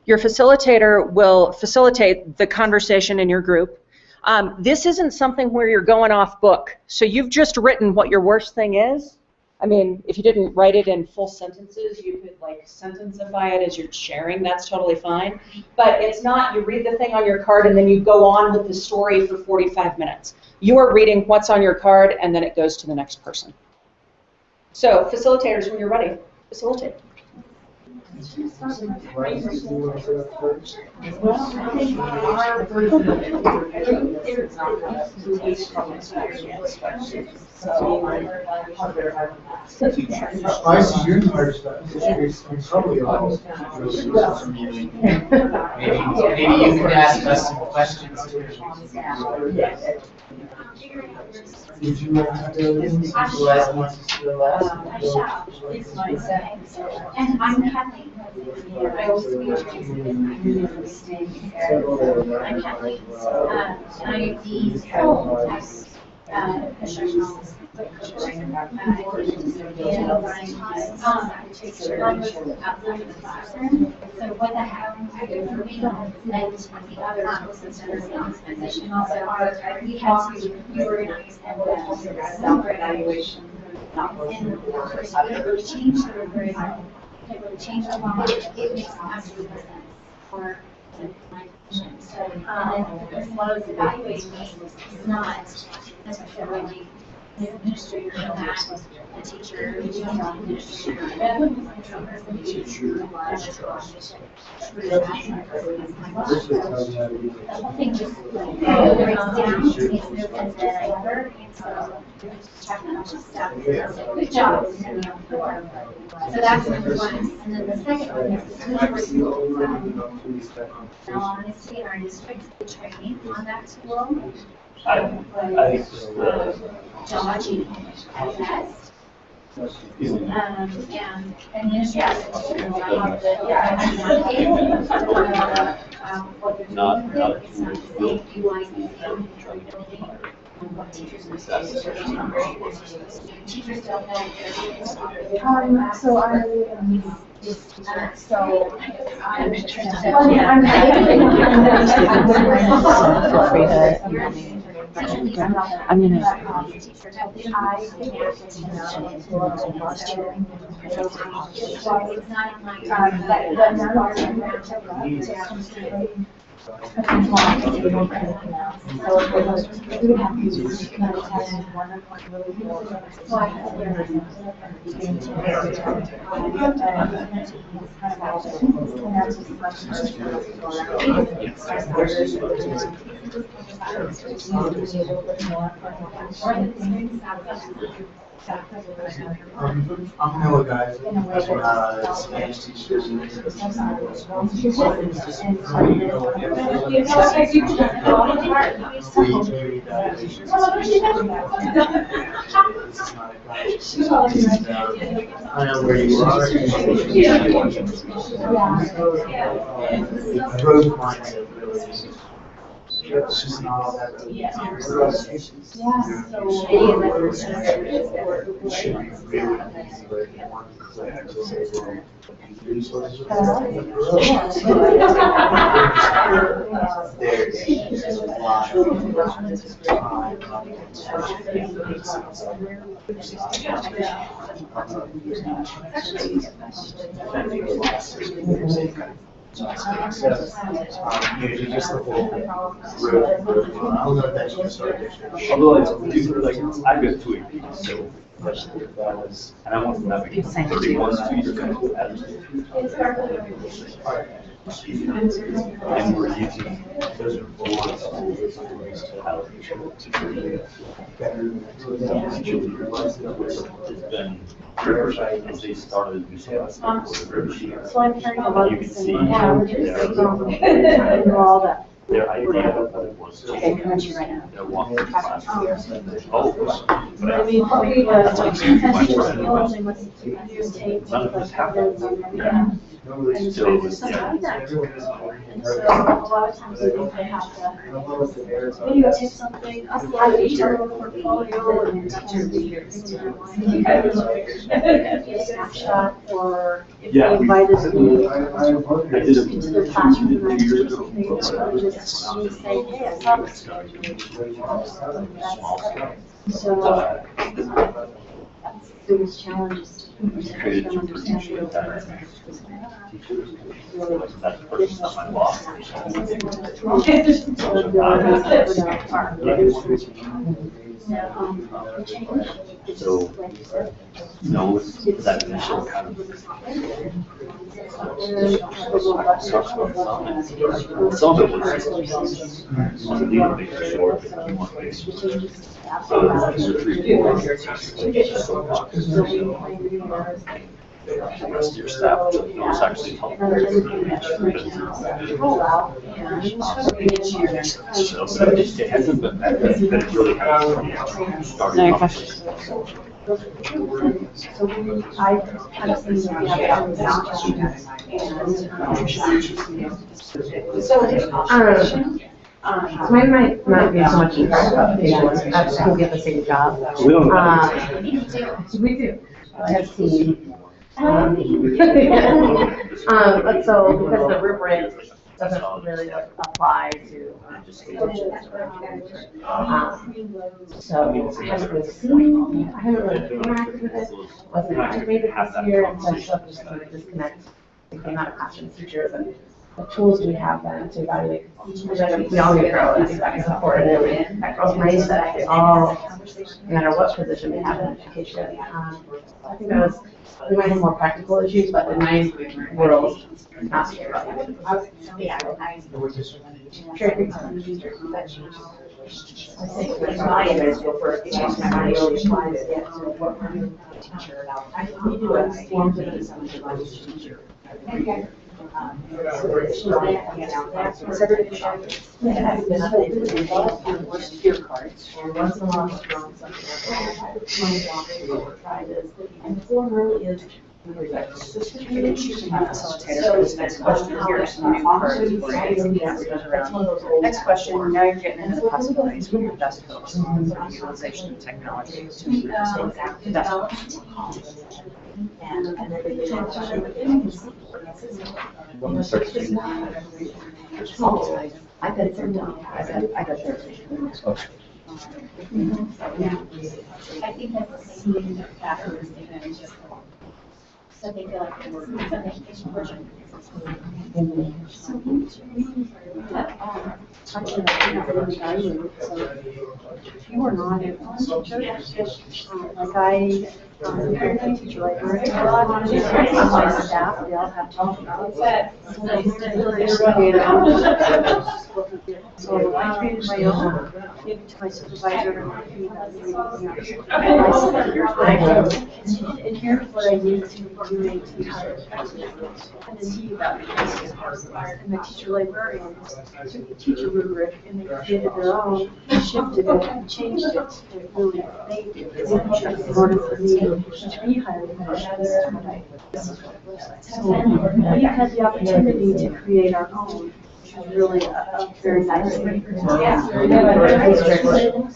your facilitator will facilitate the conversation in your group. This isn't something where you're going off book. So you've just written what your worst thing is. I mean, if you didn't write it in full sentences, you could like sentencify it as you're sharing. That's totally fine. But it's not, you read the thing on your card and then you go on with the story for 45 minutes. You are reading what's on your card and then it goes to the next person. So facilitators, when you're ready, facilitate. Well, I think our version of it is not based on experience. I see your card stuff. You're probably all really useful for me. Maybe you can ask us some questions too. Would you like to last one to the last? I shall. It's my second. And I'm Kathleen. I was listening. I'm Kathleen. And I'm the professional. So what that happened for me and the other position also, we had to reorganize and self-evaluation. And change the change the law. It makes absolute sense for my position. So, as well as evaluating me is not necessarily the administrator of that, the teacher, the the whole thing just breaks down, makes no sense whatsoever, and so technology stuff. Good job. So that's number one. And then the second one is the tool. In all honesty, our district is training on that tool. Geology test. And then yes, what they're doing with it, it's not the same utilizing what teachers are supposed to do. Teachers don't know what they're doing. So I'm I'm gonna. I'm Noah, guys. Spanish teacher. I know where you are. The growth mindset really. It's just not all that really easy. It should be really easy, like one click to say, well, resources are there's a lot of usually just the whole road. I don't know if that should start. Although it's like I've got 2 APs, so and I want to navigate 31 students and we're using those are board schools to allocation to better it's been as they started to do some so I'm hearing a lot you of can see all that. their idea of what it was. Okay, coming to you right now. They're walking the class. I mean, probably That's like the none of us have that. and So, yeah. a lot of times they think they have to videotape something, upload it to a portfolio, and then teachers be here. A snapshot, or if they invited me into their classroom and I was just say, hey, I saw this. So that's the biggest challenge is to Created them to understand teachers. the That's personally not my law. So, no, that initial kind of some of it was you want to make sure that you want to make sure. So, the rest of your staff knows actually help. So it hasn't been that good, but it really has started off. So I kind of seen that we have Mine might not be so much interest, at school we have the same job. We don't We do. As team. But so because the rubric doesn't really apply to so I haven't really seen, I haven't really interacted with it. Wasn't activated this year, and so I still just kind of disconnect the amount of classroom teachers and the tools we have then to evaluate. We all need to grow, and I think that's important. And that growth mindset, they all no matter what position they have in education. I think we might have more practical issues, but in my world, not scared about it. Yeah. I think when my image go first, because my mind really applies it yet to what we're doing with the teacher. I we do a formative assessment of the teacher every year. Peer cards, and once in a while, it's wrong something like that. And the form really is. Facilitator for this next question. Here's some new cards for you. Next question, now you're getting into the possibilities for your best hopes for the utilization of technology to improve the best hopes. I got 13. I got 13. I think that's the same factors in just so they feel like it's an education version. So if you are not a teacher, like I teacher librarian, my staff, they all have talked about that. So I created my own, gave it to my supervisor. And here's what I need to do a teacher. And then see about it. And the teacher librarian took the teacher rubric and they created their own, shifted it, and changed it, and really made it. In order for me to be hired, this is what it looks like. So we had the opportunity to create our own, which was really a very nice thing. Yeah.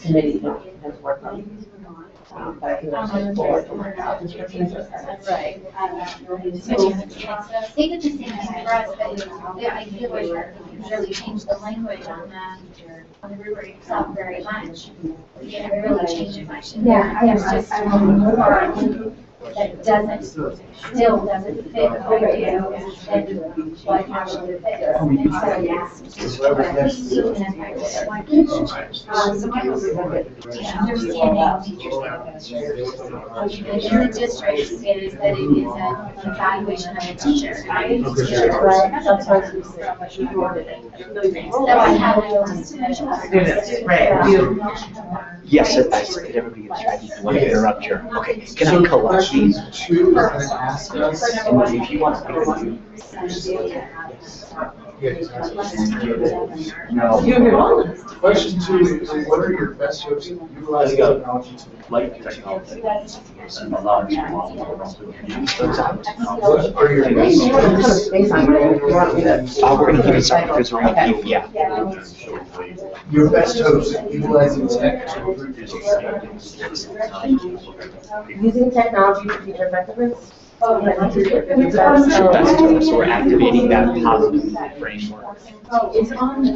Committee has worked on. But I think that's like forward to work out descriptions. Right. So they did the same thing for us, but I feel like really changed the language on the rubric itself very much. Yeah, it really changed it much. Yeah, there's just more that still doesn't fit what we do and what actually fits. And so, yeah. Understanding teachers' in the district is that it is an evaluation of a teacher, right? That's why we say she ordered it. That's how we Yes, could everybody get ready? I want to interrupt here. Okay, can I collect these? Two are going to ask us, If you want to pick one. No. Question 2 is, what are your best hopes of utilizing technology to Like technology and allow you to use those out. What are your best hopes? We're going to give it some because we're going to keep, yeah. Your best hopes of utilizing tech to improve your Using technology for teacher effectiveness. So we're activating that positive framework. It's on the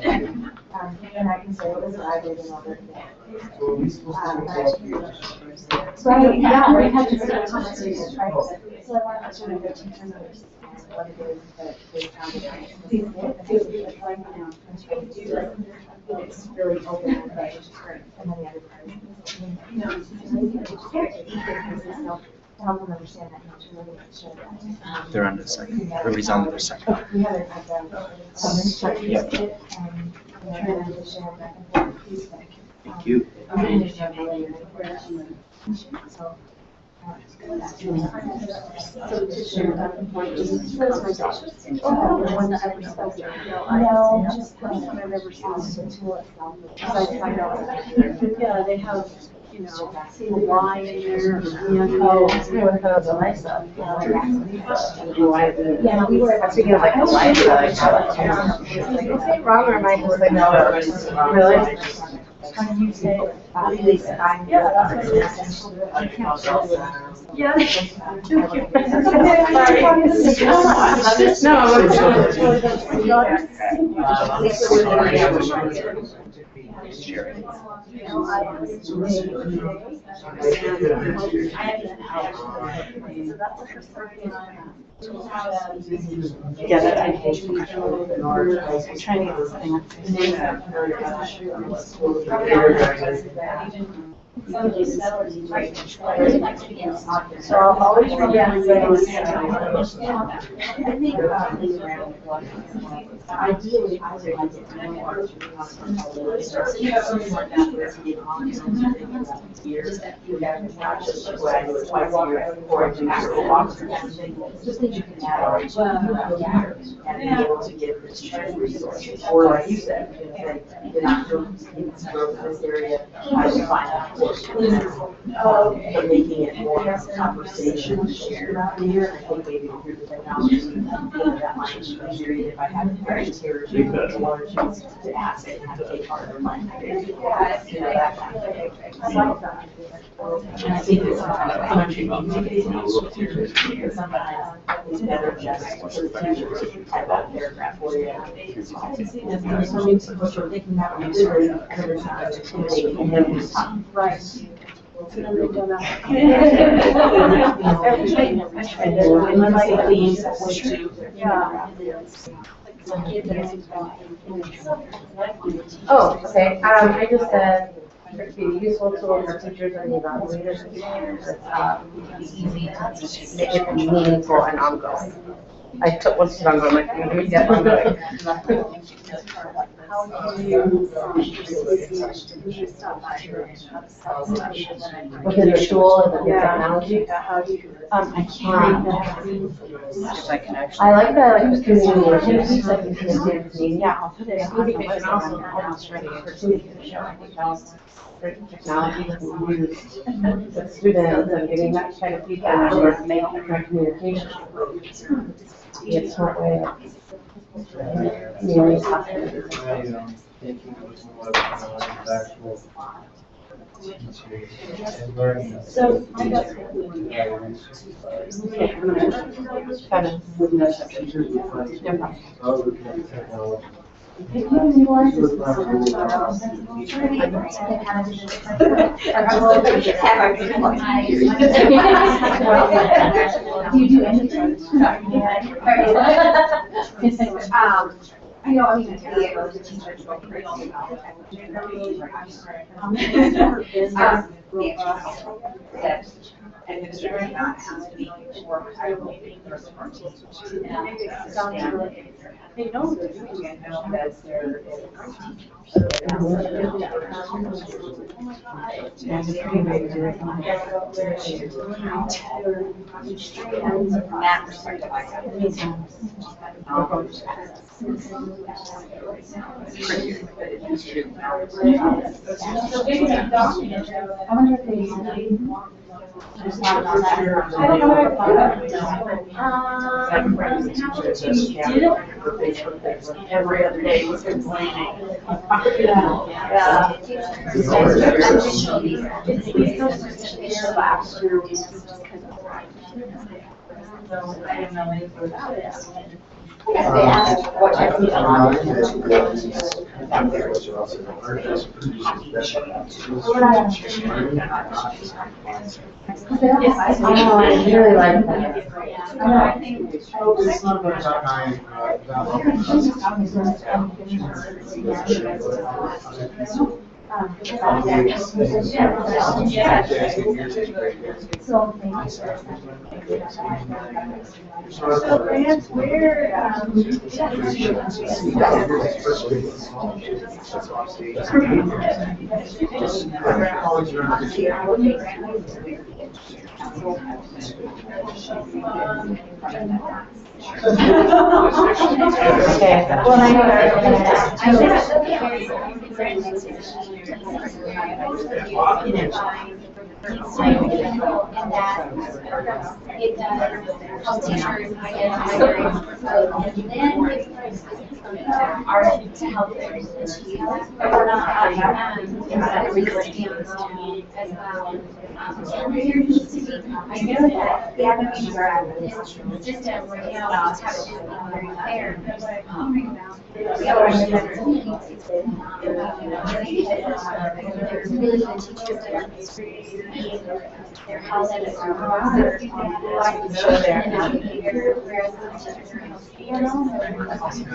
And I can say it was library and all that. Right, yeah, we had to sit conversations, right? So I want to sort of the teachers understand what it is that they found it. It's really open, right? Which is great. And then the other part is, help them understand that, not to really show that. They're on the second. Everybody's on the second. We haven't had some instructions Yep. and trying to share back and forth feedback. Thank you. So, So to share that point, just personalization. One that I've spoken to. No, just one that I've ever seen the tool itself. Because I find out, yeah, they have, you know, see the Y in there. The life stuff. yeah, we were. I'm thinking of like the life stuff. Is it wrong or am I just like, no, really? How do you say? Yeah. Yeah, that I hate to be trying to get this thing up. So I'll always remember ideally, I would like to just think you can add on and be able to give the teachers resources. Or like you said, you're not doing this area, I would find out. But making it more conversation shared out here, I think maybe through the technology, that might be easier if I had parents here to ask it and have to take part in my, that kind of thing. I like that. And I think it's sometimes better just for the teachers to type out a paragraph for you. So I can see that there's so many people who are thinking that when you're doing other times, and then we stop. Right. And then like the themes that was to, Oh, okay. I just said it could be a useful tool for teachers and evaluators and teachers. It's easy to make it meaningful and ongoing. I took one sit on my computer, yeah, ongoing. Within the tool and the technology? I can't. I like the communications, like you can do media. I'll put it in and also almost ready for communication. I think that was great technology that we used with students and getting that kind of feedback or make communication. Be a smart way of communicating possibilities. So I got kind of with no substitute. I know, I mean, the teachers go crazy about it. Administrators not has to be work. I don't think there's more teachers. They know they're doing it now that they're Every other day was complaining. I didn't know anything about it. I really like that. So Grant, where, And that it does help teachers identify their and then are to help them achieve that. But we're not as well. there needs to be, I know that the Evernote system right now is very fair. There's really good teachers that are experiencing their health and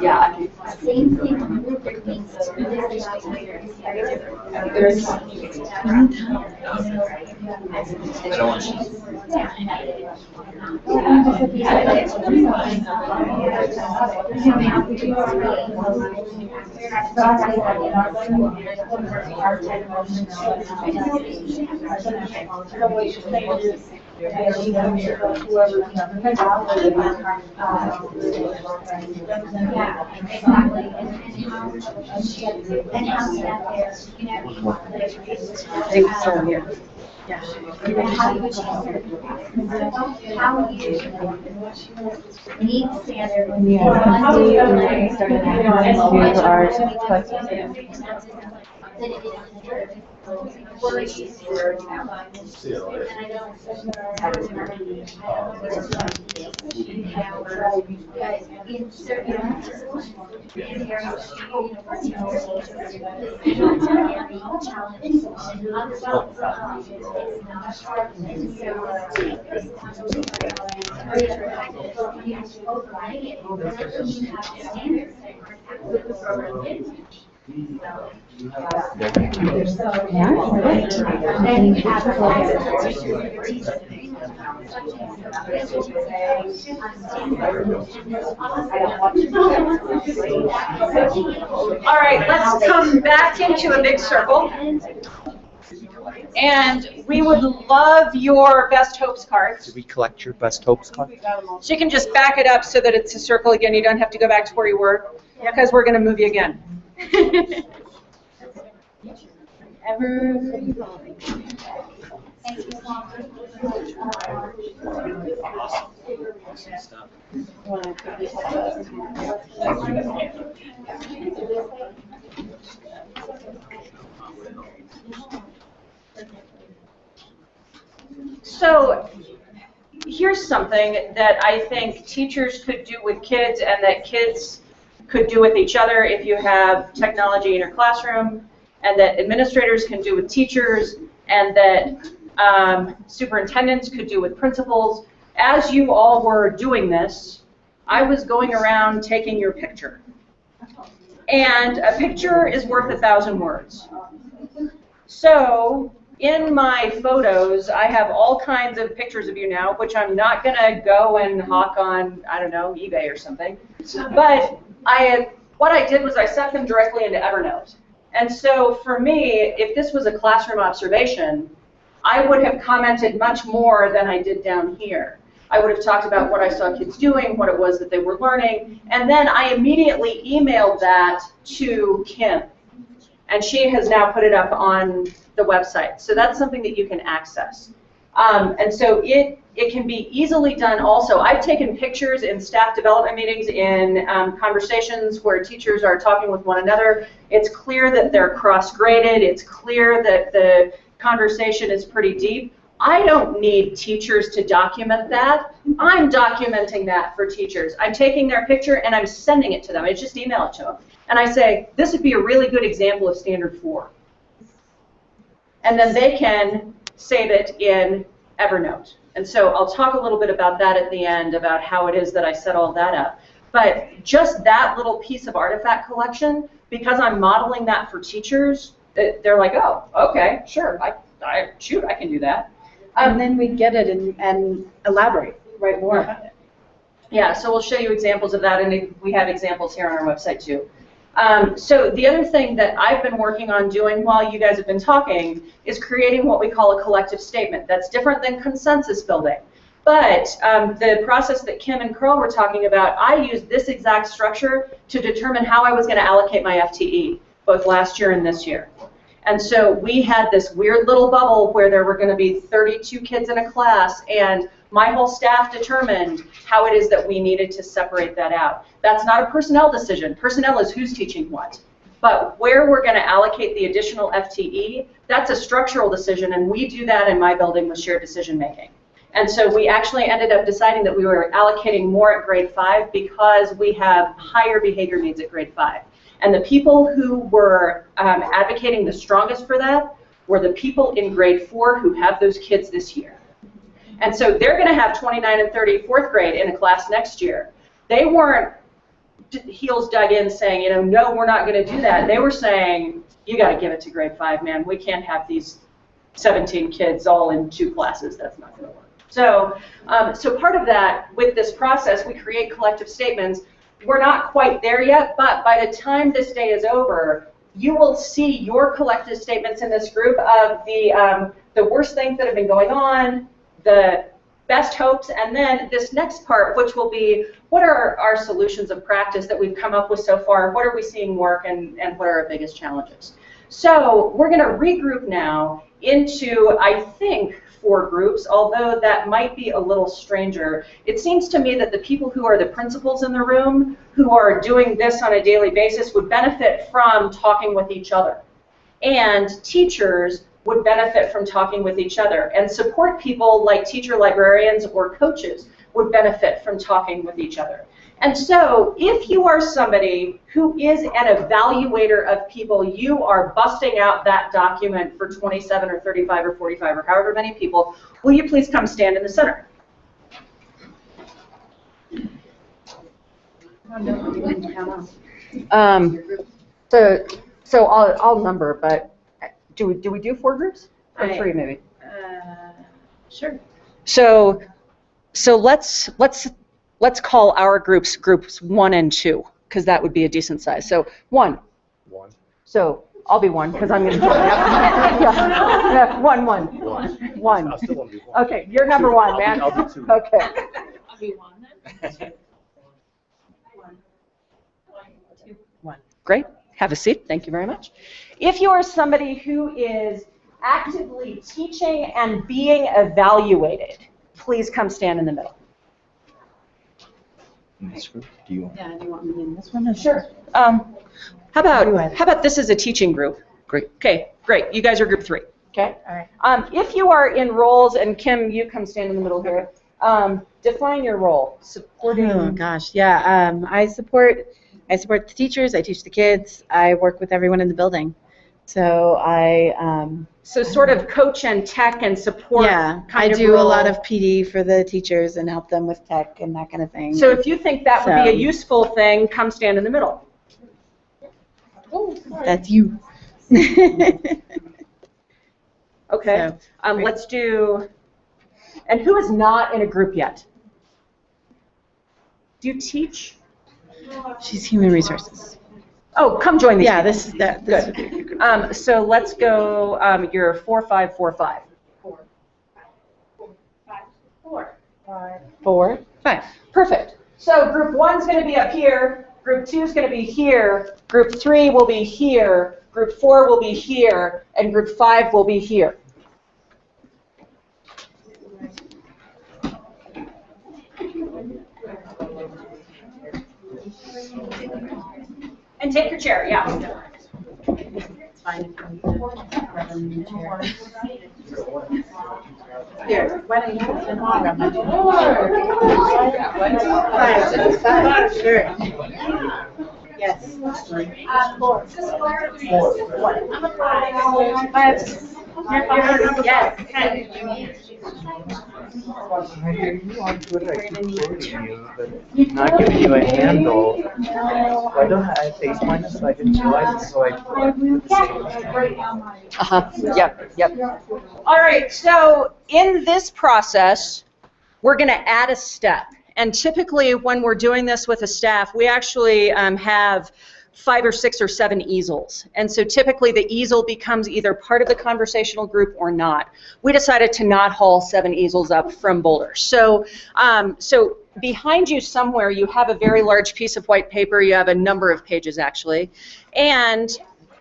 Yeah. Same thing on rubric means this is very different. There's- I don't want Yeah. How you need standard. All right, let's come back into a big circle. And we would love your best hopes cards. Did we collect your best hopes card? So you can just back it up so that it's a circle again. You don't have to go back to where you were, because we're going to move you again. Ever evolving. So here's something that I think teachers could do with kids and that kids could do with each other if you have technology in your classroom, and that administrators can do with teachers, and that superintendents could do with principals. As you all were doing this, I was going around taking your picture. And a picture is worth 1,000 words. So in my photos, I have all kinds of pictures of you now, which I'm not going to go and hawk on, I don't know, eBay or something. But what I did was I set them directly into Evernote. And so for me, if this was a classroom observation, I would have commented much more than I did down here. I would have talked about what I saw kids doing, what it was that they were learning, and then I immediately emailed that to Kim. And she has now put it up on the website. So that's something that you can access. And so it can be easily done also. I've taken pictures in staff development meetings, in conversations where teachers are talking with one another. It's clear that they're cross-graded. It's clear that the conversation is pretty deep. I don't need teachers to document that. I'm documenting that for teachers. I'm taking their picture and I'm sending it to them. I just email it to them. And I say, this would be a really good example of Standard 4. And then they can save it in Evernote. And so I'll talk a little bit about that at the end, about how it is that I set all that up. But just that little piece of artifact collection, because I'm modeling that for teachers, they're like, oh, okay, sure, shoot, I can do that. And then we get it and elaborate, write more about it. Yeah, so we'll show you examples of that, and we have examples here on our website too. So the other thing that I've been working on doing while you guys have been talking is creating what we call a collective statement. That's different than consensus building. But the process that Kim and Curl were talking about, I used this exact structure to determine how I was going to allocate my FTE, both last year and this year. And so we had this weird little bubble where there were going to be 32 kids in a class, and my whole staff determined how it is that we needed to separate that out. That's not a personnel decision. Personnel is who's teaching what. but where we're going to allocate the additional FTE, that's a structural decision, and we do that in my building with shared decision making. And so we actually ended up deciding that we were allocating more at grade 5 because we have higher behavior needs at grade 5. And the people who were advocating the strongest for that were the people in grade 4 who have those kids this year. And so they're going to have 29 and 30 fourth grade in a class next year. They weren't heels dug in saying, you know, no, we're not going to do that. They were saying, you got to give it to grade 5, man. We can't have these 17 kids all in 2 classes. That's not going to work. So, so part of that, with this process, we create collective statements. We're not quite there yet, but by the time this day is over, you will see your collective statements in this group of the worst things that have been going on, the best hopes, and then this next part, which will be, what are our solutions of practice that we've come up with so far? What are we seeing work, and what are our biggest challenges? So we're going to regroup now into, I think, 4 groups, although that might be a little stranger. It seems to me that the people who are the principals in the room, who are doing this on a daily basis, would benefit from talking with each other. And teachers would benefit from talking with each other. And support people like teacher librarians or coaches would benefit from talking with each other. And so if you are somebody who is an evaluator of people, you are busting out that document for 27 or 35 or 45 or however many people, will you please come stand in the center? So I'll number, but do we do 4 groups or 3 maybe? Sure. So let's call our groups 1 and 2, because that would be a decent size. So 1. So I'll be 1 because I'm going to. Yeah. 1. I'll still want to be 1. Okay, you're number 1, man. I'll be 2. Okay. I'll be 1 then. 1. Great. Have a seat. Thank you very much. If you are somebody who is actively teaching and being evaluated, please come stand in the middle. In this group, do you want? Yeah, do you want me in this one? Sure. How about this is a teaching group? Great. Okay, great. You guys are group 3. Okay. All right. If you are in roles, and Kim, you come stand in the middle here. Define your role. Supporting. Oh gosh, yeah. I support the teachers. I teach the kids. I work with everyone in the building. So So sort of coach and tech and support. Yeah, I do a lot of PD for the teachers and help them with tech and that kind of thing. So if you think that would be a useful thing, come stand in the middle. That's you. Okay. So, let's do. And who is not in a group yet? Do you teach? She's human resources. Oh, come join these. Yeah, people. this would be Good. So let's go. You're 4, 5, 4, 5. 4, 5. Perfect. So group 1's going to be up here. Group 2 is going to be here. Group 3 will be here. Group 4 will be here, and group 5 will be here. And take your chair, yeah. It's fine. Here, why don't you sit on my chair? Sure. Yes. 4. 1. I'm a 5. 5. Yes. I hear you on Twitter, I keep quoting you, but not giving you a handle. Why don't I face mine so I didn't realize it, so I put the same. Yep. All right, so in this process, we're going to add a step. And typically when we're doing this with a staff, we actually have 5 or 6 or 7 easels. And so typically the easel becomes either part of the conversational group or not. We decided to not haul 7 easels up from Boulder. So, so behind you somewhere you have a very large piece of white paper. You have a number of pages actually. And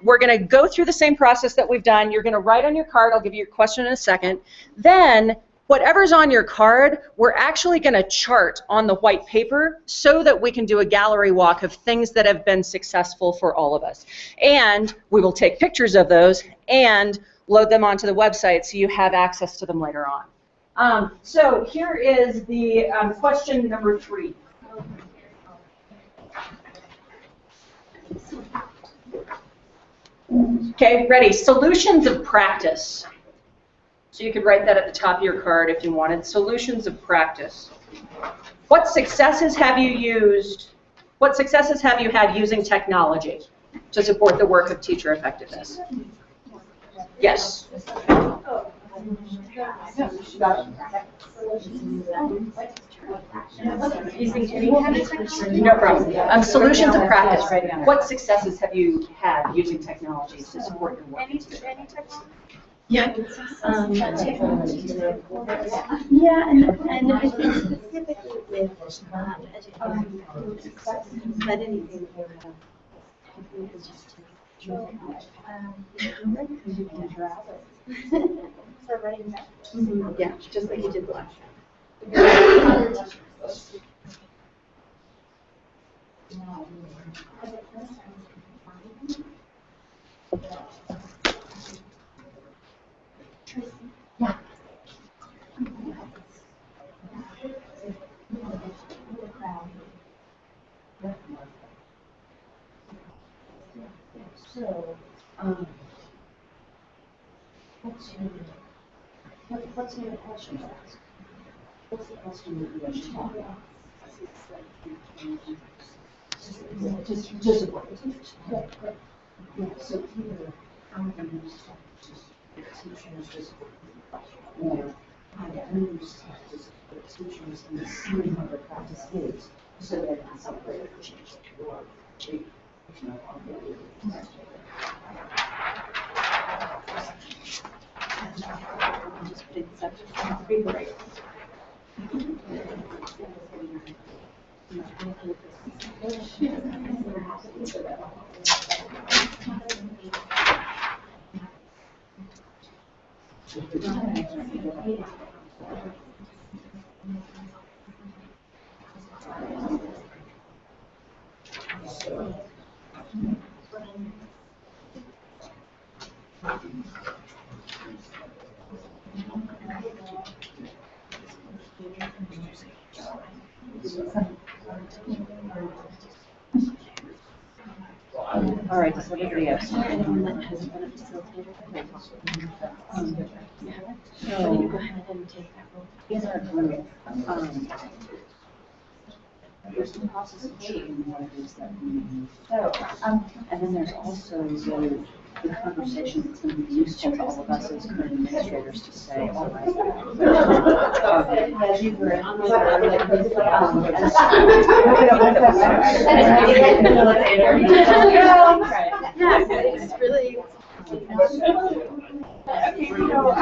we're going to go through the same process that we've done. You're going to write on your card. I'll give you your question in a second. Then whatever's on your card, we're actually going to chart on the white paper so that we can do a gallery walk of things that have been successful for all of us. And we will take pictures of those and load them onto the website so you have access to them later on. So here is the question number 3. Okay, ready? Solutions of practice. So you could write that at the top of your card if you wanted. Solutions of practice. What successes have you used? What successes have you had using technology to support the work of teacher effectiveness? Yes. No problem. Solutions of practice. What successes have you had using technology to support your work? Any technology? Yeah. Yeah, and I think specifically with education, but anything for writing that. Yeah, just like you did last time. Yeah. So, what's your question? What's the question that you want to talk about? Just a word. Yeah, so here, how do you use teachers just or how do you use teachers and see how their practice is so that it's something that change your just put such a free break. All right, does everybody else? Anyone that hasn't been a facilitator? So you go ahead and take that role. These are there's the process of shaping what it is that we need. So, and then there's also the conversation that's going to be useful to all of us as current administrators to say, all right. Yeah, it's really. Okay, so I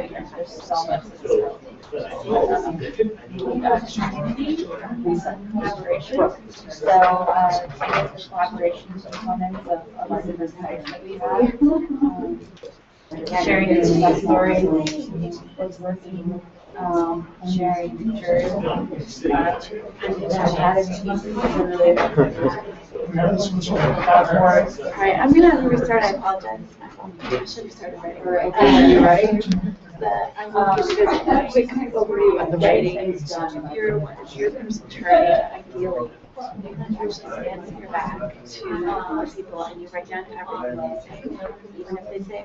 guess also third grade collaboration components of our different types that we have. Sharing the success stories, what's working, sharing pictures, Alright, I'm gonna restart, I apologize. I should have started writing. Okay, you ready? But I will give you guys a quick overview of the writing. You're personal trainer, ideally. You actually stand with your back to people and you write down everything they say. Even if they say,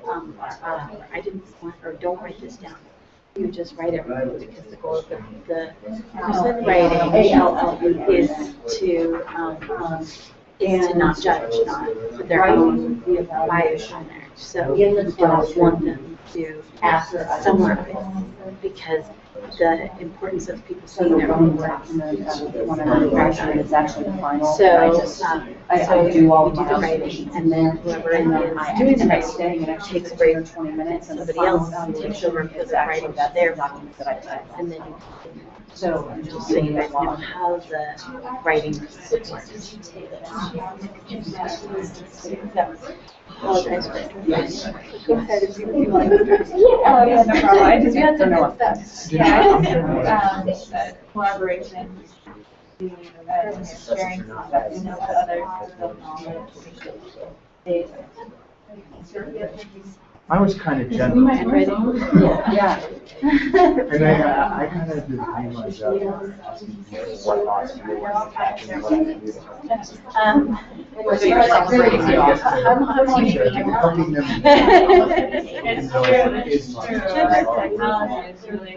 I didn't want, or don't write this down. You just write everything because the goal of the person writing is to not judge, not put their own bias on there. So you don't want them to summarize because the importance of people So seeing the their one own work. document, the one I'm writing is actually the final. So, I do all of you my do the writing, observations. and then whoever And then is I doing the end up writing staying an extra takes a break, 20 minutes, and the somebody final else takes over evaluation because is the actually writing that their document that I typed. and then you continue. So I'm just So you saying guys know how the writing works. Apologize for interrupting. Go ahead if you want to start. Oh, yeah, no problem. I just had No, some good stuff. Yeah, I just collaboration, sharing stuff, with others, build knowledge. I was kind of general. Yeah. And I kind of did myself asking what possible was happening, what I could do to help. So you're celebrating the office. Helping them. It's true, it's true. Technology is really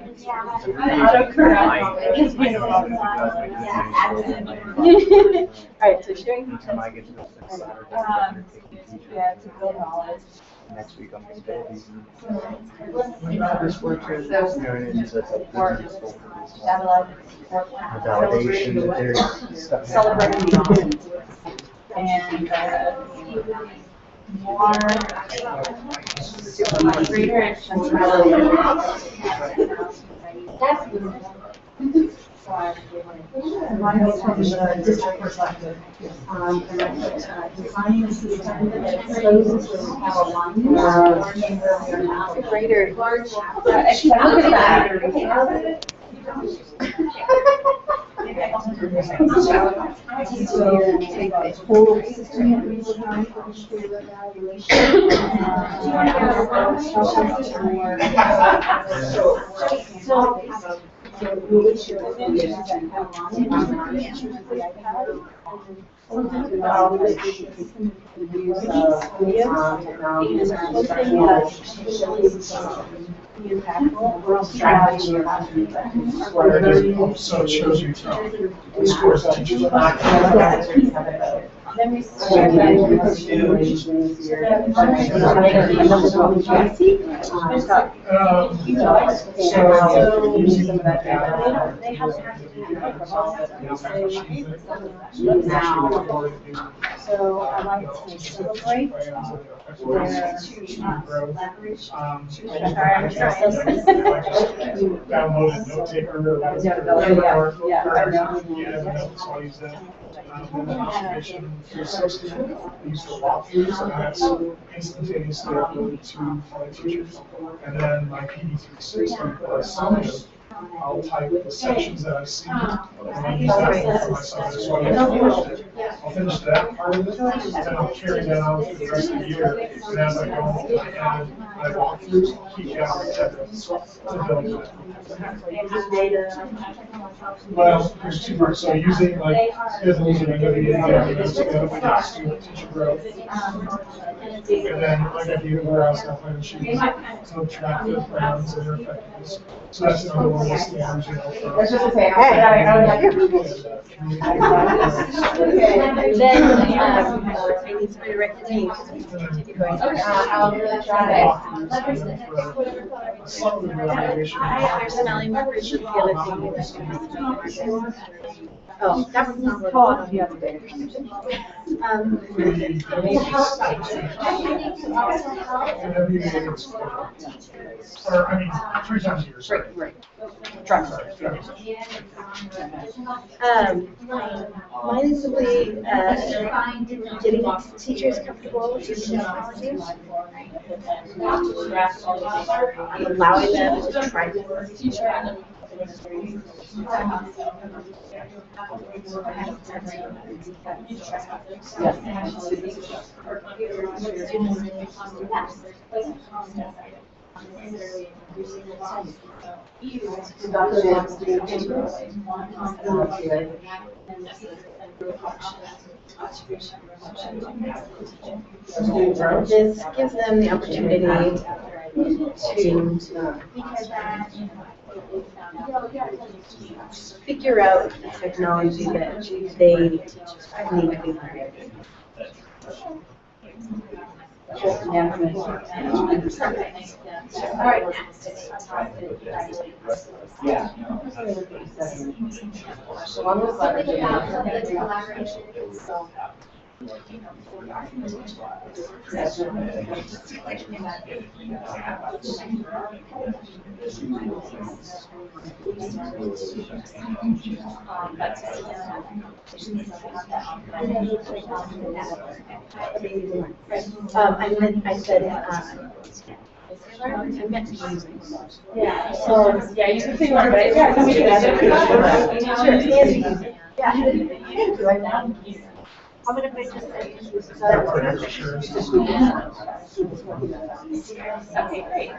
All right, so sharing. Anytime I get to those things, yeah, to build knowledge. next week I'm going to be this works as, you know, and it's a business goal for this month. A validation that there's stuff. Celebrating the office. And more greater accessibility. Mine from the district perspective. Designing a system that exposes the Greater. So it shows you the scores that teachers are. So I like to celebrate Downloaded note taker. So I use that. Observation 360, used for walkthroughs, and that's instantaneously uploaded to my teachers. And then my PD 360 summons, I'll type the sections that I see, and I'll use that for my summary. So I'll finish that part of it, and I'll carry that on for the rest of the year. And as I go and I walk through, I'll keep gathering evidence to build that. Well, there's two parts. So using like Fizzles and Educator to student teacher growth. And then like I do where else I plan to choose to track the plans and their effectiveness. So that's another one of the standards, you know. That's just to say, I need somebody to write the names. Continue going. I'll really try. There's smelling markers is the other thing. Oh, that was not called the other day. Or, I mean, 3 times a year. Sorry. Right. Mine is simply getting teachers comfortable with technology, allowing them to try to. This gives them the opportunity to figure out the technology that they need to be learning. management. Yeah. So I'm just like, I said, yeah, so, yeah, you can figure it out, yeah, we can. Sure. Yeah. I'm gonna make just Okay, great.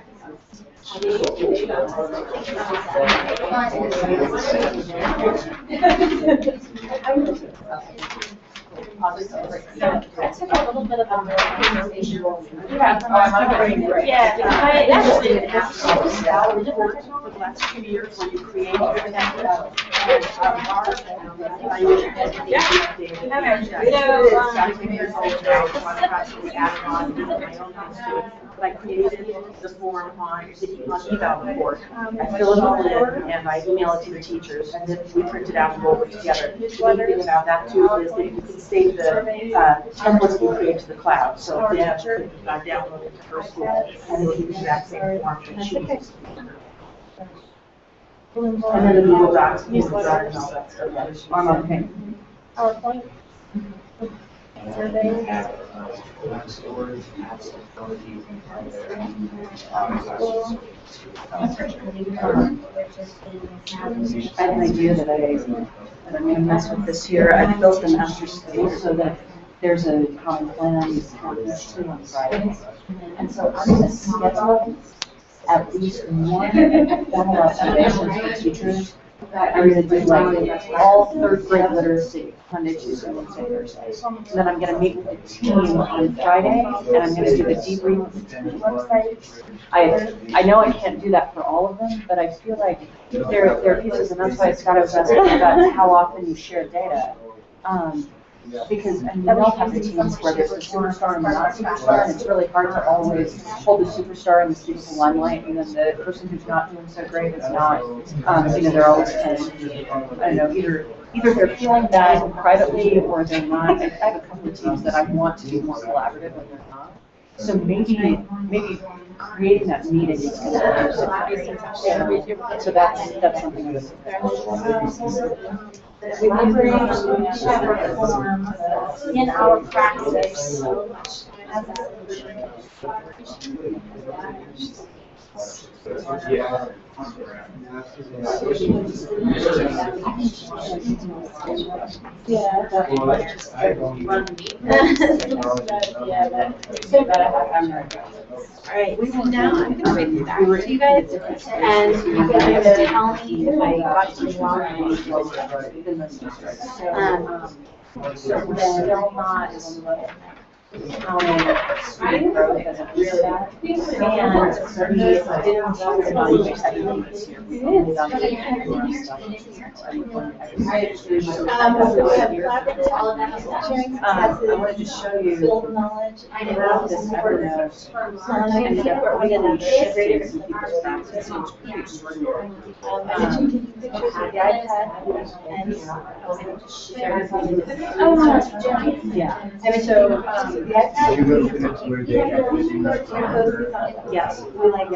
I took a little bit of a Yeah, I actually asked for the last 2 years where you create I created the form on email board. I fill it all in and I email it to the teachers and then we print it out and roll it together. The neat thing about that too is that you can save the templates you create to the cloud. So if they have to download it to her school and then use that same form that she uses. And then the Google Docs, newsletter and all that stuff. I'm okay. PowerPoint. Survey. I had an idea that I'm going to mess with this year. I built the master schedule so that there's a common plan too on Fridays. And so I'm going to schedule at least one formal observation for teachers. I'm going to do like all third grade literacy, Monday, Tuesday, Wednesday, Thursday. And then I'm going to meet with the team on Friday, and I'm going to do the debrief website. I know I can't do that for all of them, but I feel like there are pieces, and that's why Scott was asking about how often you share data. Because I mean, they'll have the teams where there's the superstar and the not superstar, and it's really hard to always hold the superstar in this beautiful limelight, and then the person who's not doing so great is not, they're always kind of, I don't know, either they're feeling bad privately or they're not. I have a couple of teams that I want to be more collaborative when they're not. So maybe creating that meeting is going to so that's something I'm We can bring in our practice. Yeah. All right, so now I'm going to read this back to you guys, and you guys tell me if I got something wrong. So still not student growth as a real that. And we didn't talk about everything this year. We only done So we have collaborative all of that sharing I successes, wanted to show you build knowledge. I know this Evernote. and And we're going to share share some people's practice. It's pretty extraordinary. and you can pictures of the iPad and Yeah. And so, the iPad. You go to the next word they have to do. Yes. We like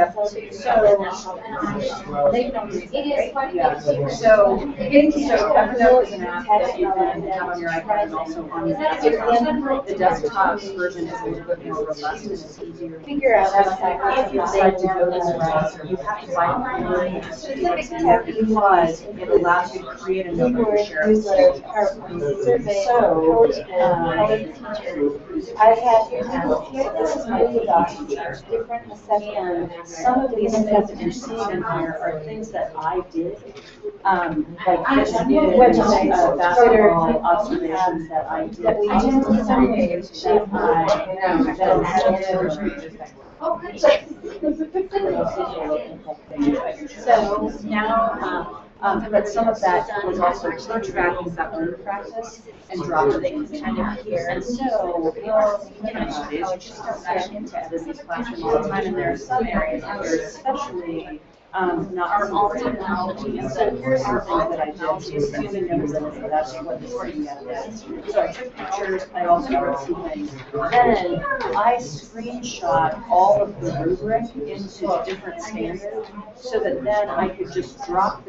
they don't read it, right? Yeah. So Evernote is an app that you can have on your iPad and also on your desktop. The desktop version is a little bit more robust and it's easier. Figure out If you decide to go this route, you have to buy it online because it allows you to create a notebook to share. Newsletters, PowerPoint, survey, I have here, this is my different assessments. Some of these things that you're seeing in here are things that I did. Like this is basketball observations that I did. That we did surveys that So now, But some of that was also tracking that own practice and dropping things kind of here. And so, nowadays, you just don't get into everybody's classroom all the time, and there are some areas that are especially not all technology. And so here's the things that I did. Using Notability, that's what this thing is. So I took pictures, I also wrote some things. Then I screenshot all of the rubric into different standards so that then I could just drop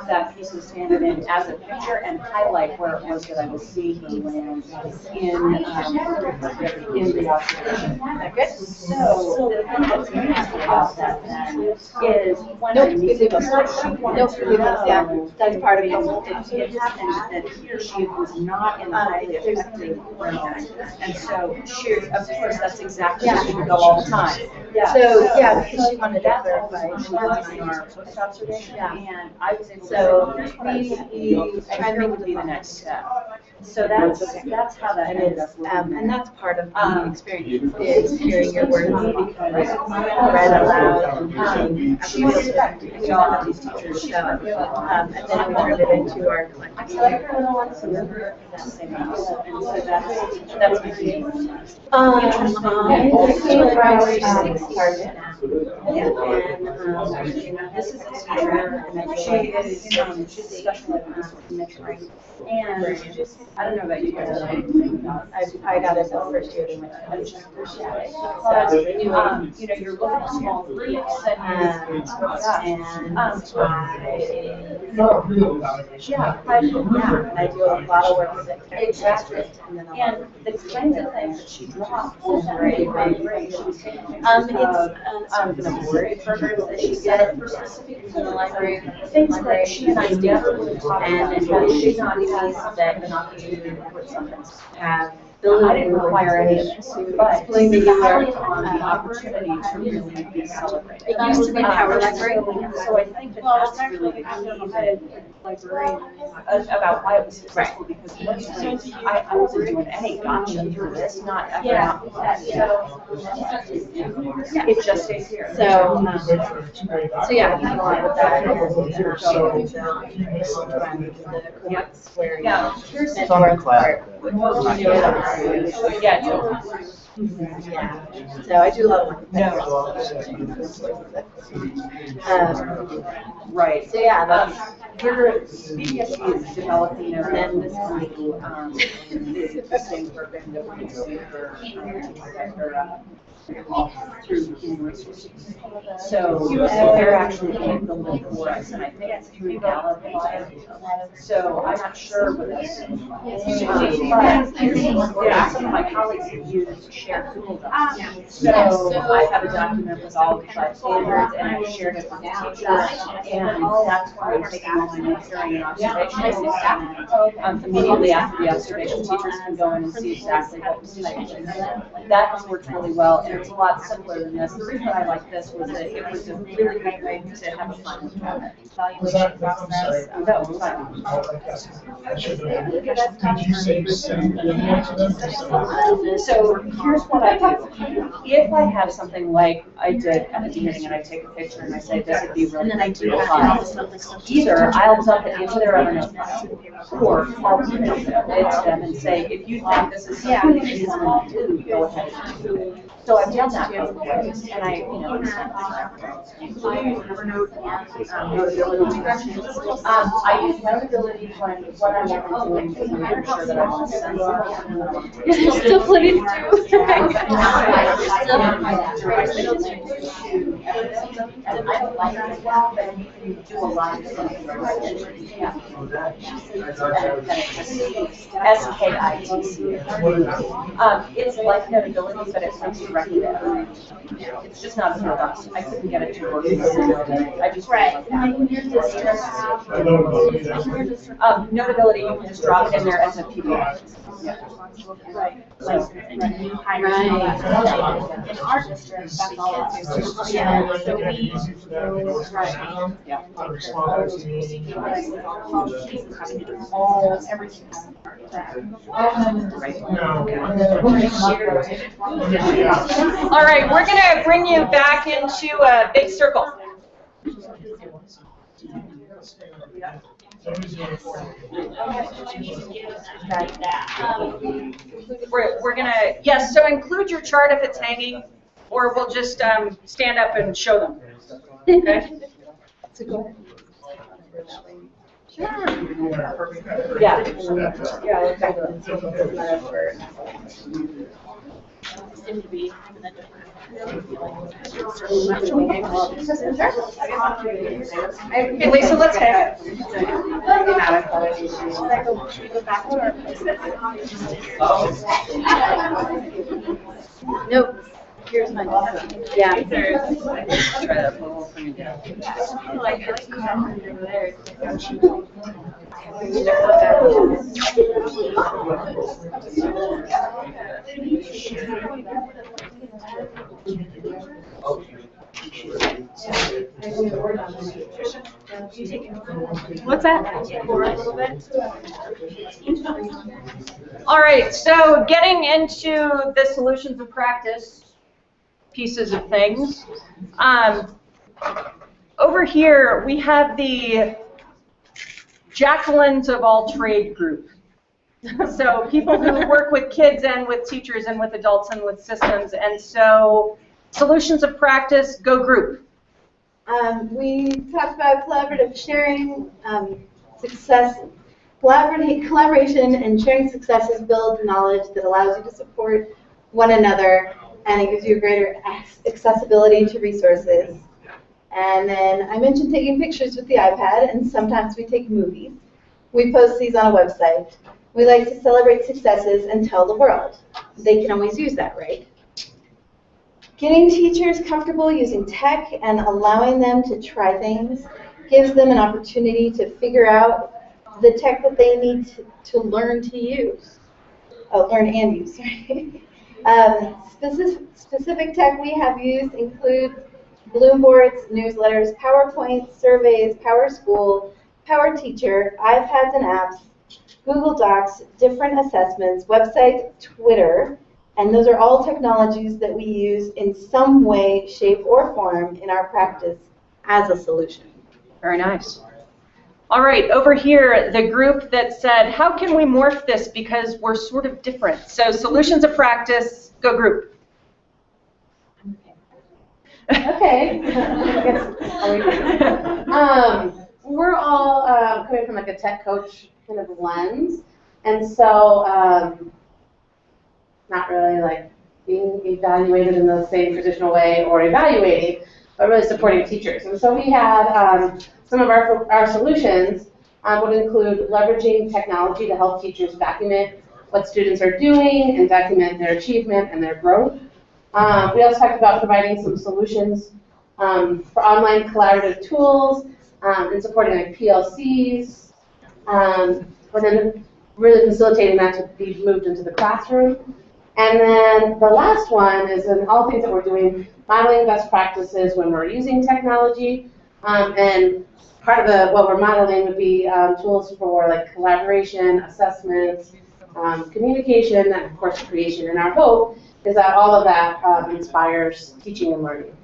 that piece of standard in as a picture and highlight where it was that I was seeing the land in the observation. Okay? So the thing that's interesting about that then is when I meet the that's part of it. It happened that he or she was not in the highly effective realm. And so she, of course, that's exactly where she would go all the time. Yeah. So, yeah, because she wanted to that's clarify. she was in our post observation, and I was able to So, say, here's what I see, and here would be the next step. So that's how that ended up. And that's part of the experience, is hearing your words read aloud. She was, we all have these teachers, So, and then we turned it into our collective. That's my key. This is a teacher, she's a special ed resource, and I don't know about you guys, I got it the first year they went to but you know, you're looking at small groups and I do a lot of work with it. Exactly. And the kinds of things that she dropped was very, very great. She was taking pictures of library programs that she set for specific in the library, things that she and I never would have talked about. And she's not has that an opportunity to put something have. I didn't require any of this, but calling on the opportunity to really be celebrated. It used to be Power Library. So I think that that's really the key librarian about why it was successful, because I wasn't doing any gotcha through this, not ever. It just stays here. So yeah, I lot with that. Yeah, here's the part. Yeah. So I do a lot of work with right. So yeah, that's. BPSC is developing their own the same program that we do for through human resources. So they're actually doing the link for us, and I think it's through Gallup. So I'm not sure what this is. But some of my colleagues have used shared Google Docs. So I have a document with all the five standards, and I've shared it with the teachers, and that's where I'm taking all my notes during an observation. Immediately after the observation, teachers can go in and see exactly what was taken. That has worked really well, and it's a lot simpler than this. The reason I like this was that it was a really great way to have a fun evaluation process. That was fun. Did you say So here's what I do. If I have something like I did at the beginning, and I take a picture and I say this would be really good to file, either I'll dump it into their Evernote file, or I'll email it to them and say, if you think this is something that you want to do, go ahead and do it. So I've done that both ways, and I, including Evernote, Notability. I use Notability when what I'm doing is making sure that I want to send something. There's still plenty to do. And I don't like it as well, but you can do a lot of things. SKITC. It's like Notability, but it's like directly to Evernote. It's just not as robust. I couldn't get it to work in a single day. I just Notability, you can just drop it in there as a PDF. Right. In our district, that's all it is. Yeah. So we, everything. All right, we're going to bring you back into a big circle. We're gonna, yes, so include your chart if it's hanging, or we'll just stand up and show them. Okay? So go ahead. Yeah. Hey, Lisa, let's hang. Nope. Here's mine. Yeah. What's that? All right, so getting into the solutions of practice pieces of things. Over here, we have the Jacquelines of all trade group. So people who work with kids and with teachers and with adults and with systems. And so solutions of practice, go group. We talked about collaborative sharing, success, collaboration and sharing successes builds knowledge that allows you to support one another, and it gives you greater accessibility to resources. And then I mentioned taking pictures with the iPad, and sometimes we take movies. We post these on a website. We like to celebrate successes and tell the world. They can always use that, right? Getting teachers comfortable using tech and allowing them to try things gives them an opportunity to figure out the tech that they need to learn to use. Oh, learn and use, sorry. Specific tech we have used include Bloomboards, newsletters, PowerPoint, surveys, PowerSchool, PowerTeacher, iPads and apps, Google Docs, different assessments, website, Twitter, and those are all technologies that we use in some way, shape, or form in our practice as a solution. Very nice. All right, over here, the group that said, how can we morph this because we're sort of different? So solutions of practice, go group. Okay. We're all coming from like a tech coach kind of lens, and so not really like being evaluated in the same traditional way or evaluating, but really supporting teachers. And so we had some of our solutions would include leveraging technology to help teachers document what students are doing and document their achievement and their growth. We also talked about providing some solutions for online collaborative tools and supporting like PLCs, and then really facilitating that to be moved into the classroom. And then the last one is in all things that we're doing, modeling best practices when we're using technology. And part of what we're modeling would be tools for like collaboration, assessments, communication, and of course creation. And our hope is that all of that inspires teaching and learning.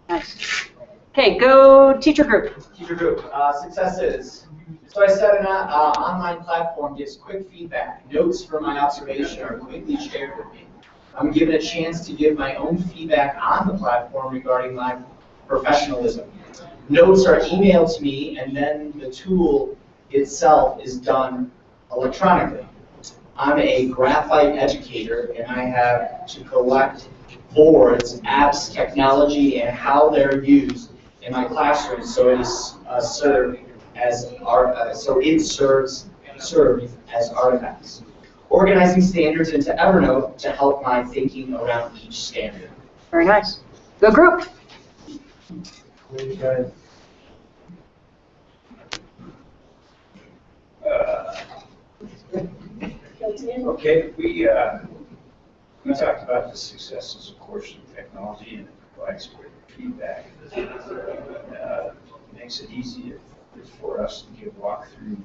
Nice. Okay, go teacher group. Teacher group, successes. So I said an online platform gives quick feedback. Notes from my observation are quickly shared with me. I'm given a chance to give my own feedback on the platform regarding my professionalism. Notes are emailed to me, and then the tool itself is done electronically. I'm a graphite educator, and I have to collect boards, apps, technology, and how they're used in my classroom, so it is served as artifacts. Organizing standards into Evernote to help my thinking around each standard. Very nice. Go group. Okay, we talked about the successes, of course, of technology, and it provides great feedback. Makes it easy for us to give walkthrough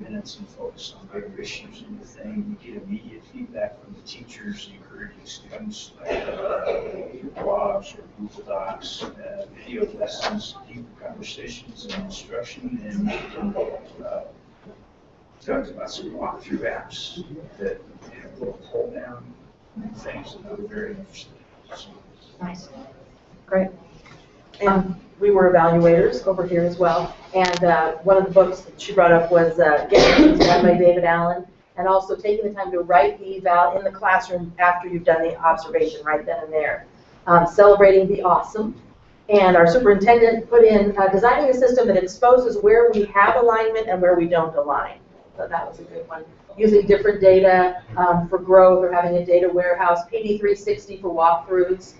minutes and focus on bigger issues in the thing. You get immediate feedback from the teachers, encouraging students, like blogs or Google Docs, video lessons, deeper conversations and instruction, and talked about some walkthrough apps that have little pull down things that I'm very interested in. So, nice. Great. And we were evaluators over here as well. And one of the books that she brought up was Getting Things Done by David Allen, and also taking the time to write the eval in the classroom after you've done the observation right then and there. Celebrating the awesome. And our superintendent put in designing a system that exposes where we have alignment and where we don't align. So that was a good one. Using different data for growth, or having a data warehouse, PD360 for walkthroughs,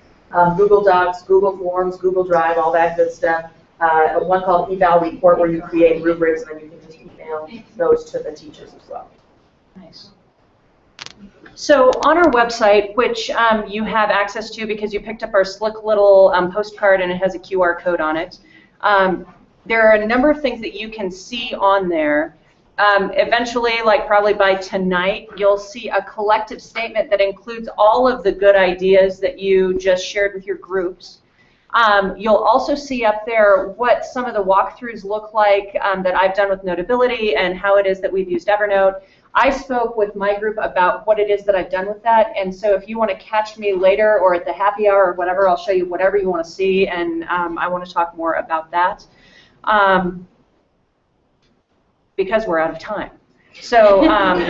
Google Docs, Google Forms, Google Drive, all that good stuff. One called Eval Report, where you create rubrics and then you can just email those to the teachers as well. Nice. So on our website, which you have access to because you picked up our slick little postcard and it has a QR code on it, there are a number of things that you can see on there. Eventually, like probably by tonight, you'll see a collective statement that includes all of the good ideas that you just shared with your groups. You'll also see up there what some of the walkthroughs look like that I've done with Notability and how it is that we've used Evernote. I spoke with my group about what it is that I've done with that, and so if you want to catch me later or at the happy hour or whatever, I'll show you whatever you want to see, and I want to talk more about that. Because we're out of time. So,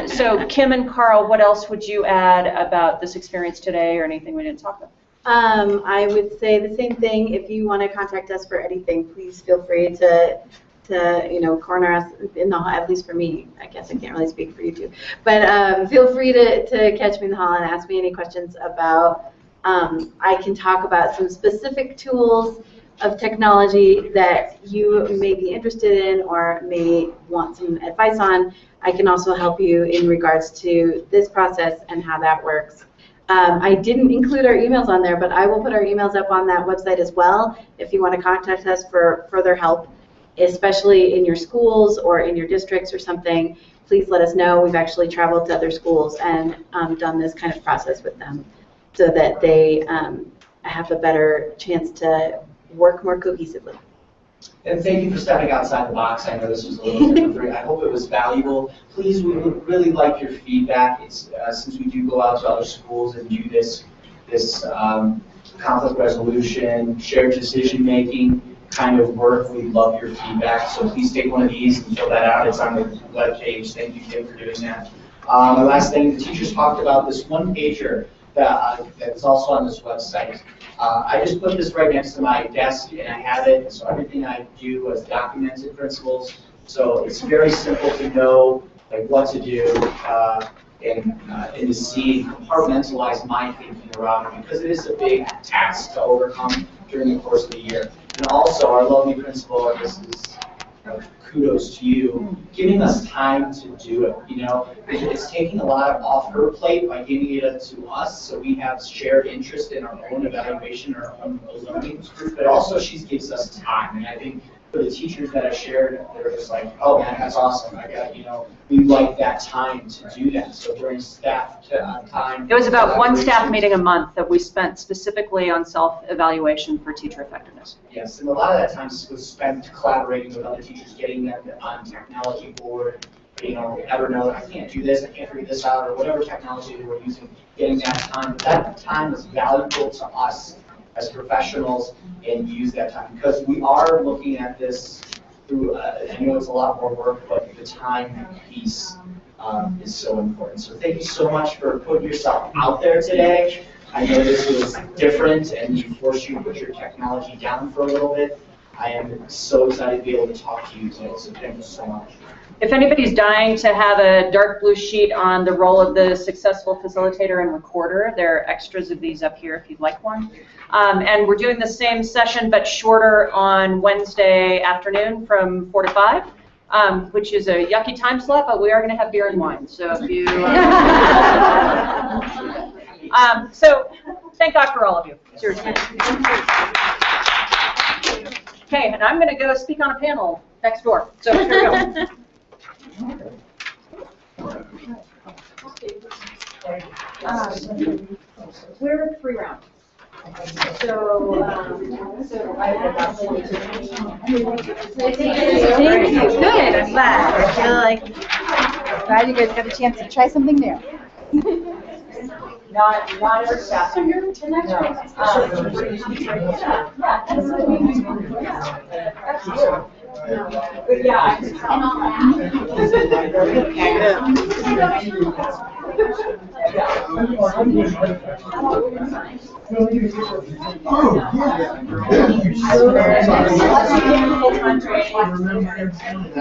so Kim and Carl, what else would you add about this experience today or anything we didn't talk about? I would say the same thing. If you want to contact us for anything, please feel free to corner us in the hall. At least for me, I guess I can't really speak for you two, but feel free to catch me in the hall and ask me any questions about. I can talk about some specific tools of technology that you may be interested in or may want some advice on. I can also help you in regards to this process and how that works. I didn't include our emails on there, but I will put our emails up on that website as well if you want to contact us for further help, especially in your schools or in your districts or something. Please let us know. We've actually traveled to other schools and done this kind of process with them so that they have a better chance to work more cohesively. And thank you for stepping outside the box. I know this was a little different for you. I hope it was valuable. Please, we would really like your feedback. It's, since we do go out to other schools and do this conflict resolution, shared decision-making kind of work, we love your feedback. So please take one of these and fill that out. It's on the webpage. Thank you, Kim, for doing that. The last thing, the teachers talked about this one-pager that's also on this website. I just put this right next to my desk, and I have it, so everything I do is documented principles. So it's very simple to know like what to do and to see and compartmentalize my thinking around it, because it is a big task to overcome during the course of the year. And also, our lovely principal, and this is kudos to you, giving us time to do it. You know, it's taking a lot off her plate by giving it to us, so we have shared interest in our own evaluation, our own learning. But also, she gives us time, and I think for the teachers that I shared, they're just like, oh man, that's awesome. I got, we like that time to do that. So during staff time. It was about one staff meeting a month that we spent specifically on self-evaluation for teacher effectiveness. Yes, and a lot of that time was spent collaborating with other teachers, getting them on technology board, Evernote, I can't do this, I can't figure this out, or whatever technology they were using, getting that time. But that time is valuable to us as professionals, and use that time, because we are looking at this through, I know it's a lot more work, but the time piece is so important. So thank you so much for putting yourself out there today. I know this was different, and you forced you to put your technology down for a little bit. I am so excited to be able to talk to you today, so thank you so much. If anybody's dying to have a dark blue sheet on the role of the successful facilitator and recorder, there are extras of these up here if you'd like one. And we're doing the same session but shorter on Wednesday afternoon from 4 to 5, which is a yucky time slot, but we are going to have beer and wine. So if you, so thank God for all of you. Seriously. Okay, and I'm going to go speak on a panel next door. So here we go. We're 3 rounds. So I Thank you. Good. I'm glad. I feel like glad you guys got a chance to try something new. not every staff. So you're 10 extra. But yeah, Oh, yeah.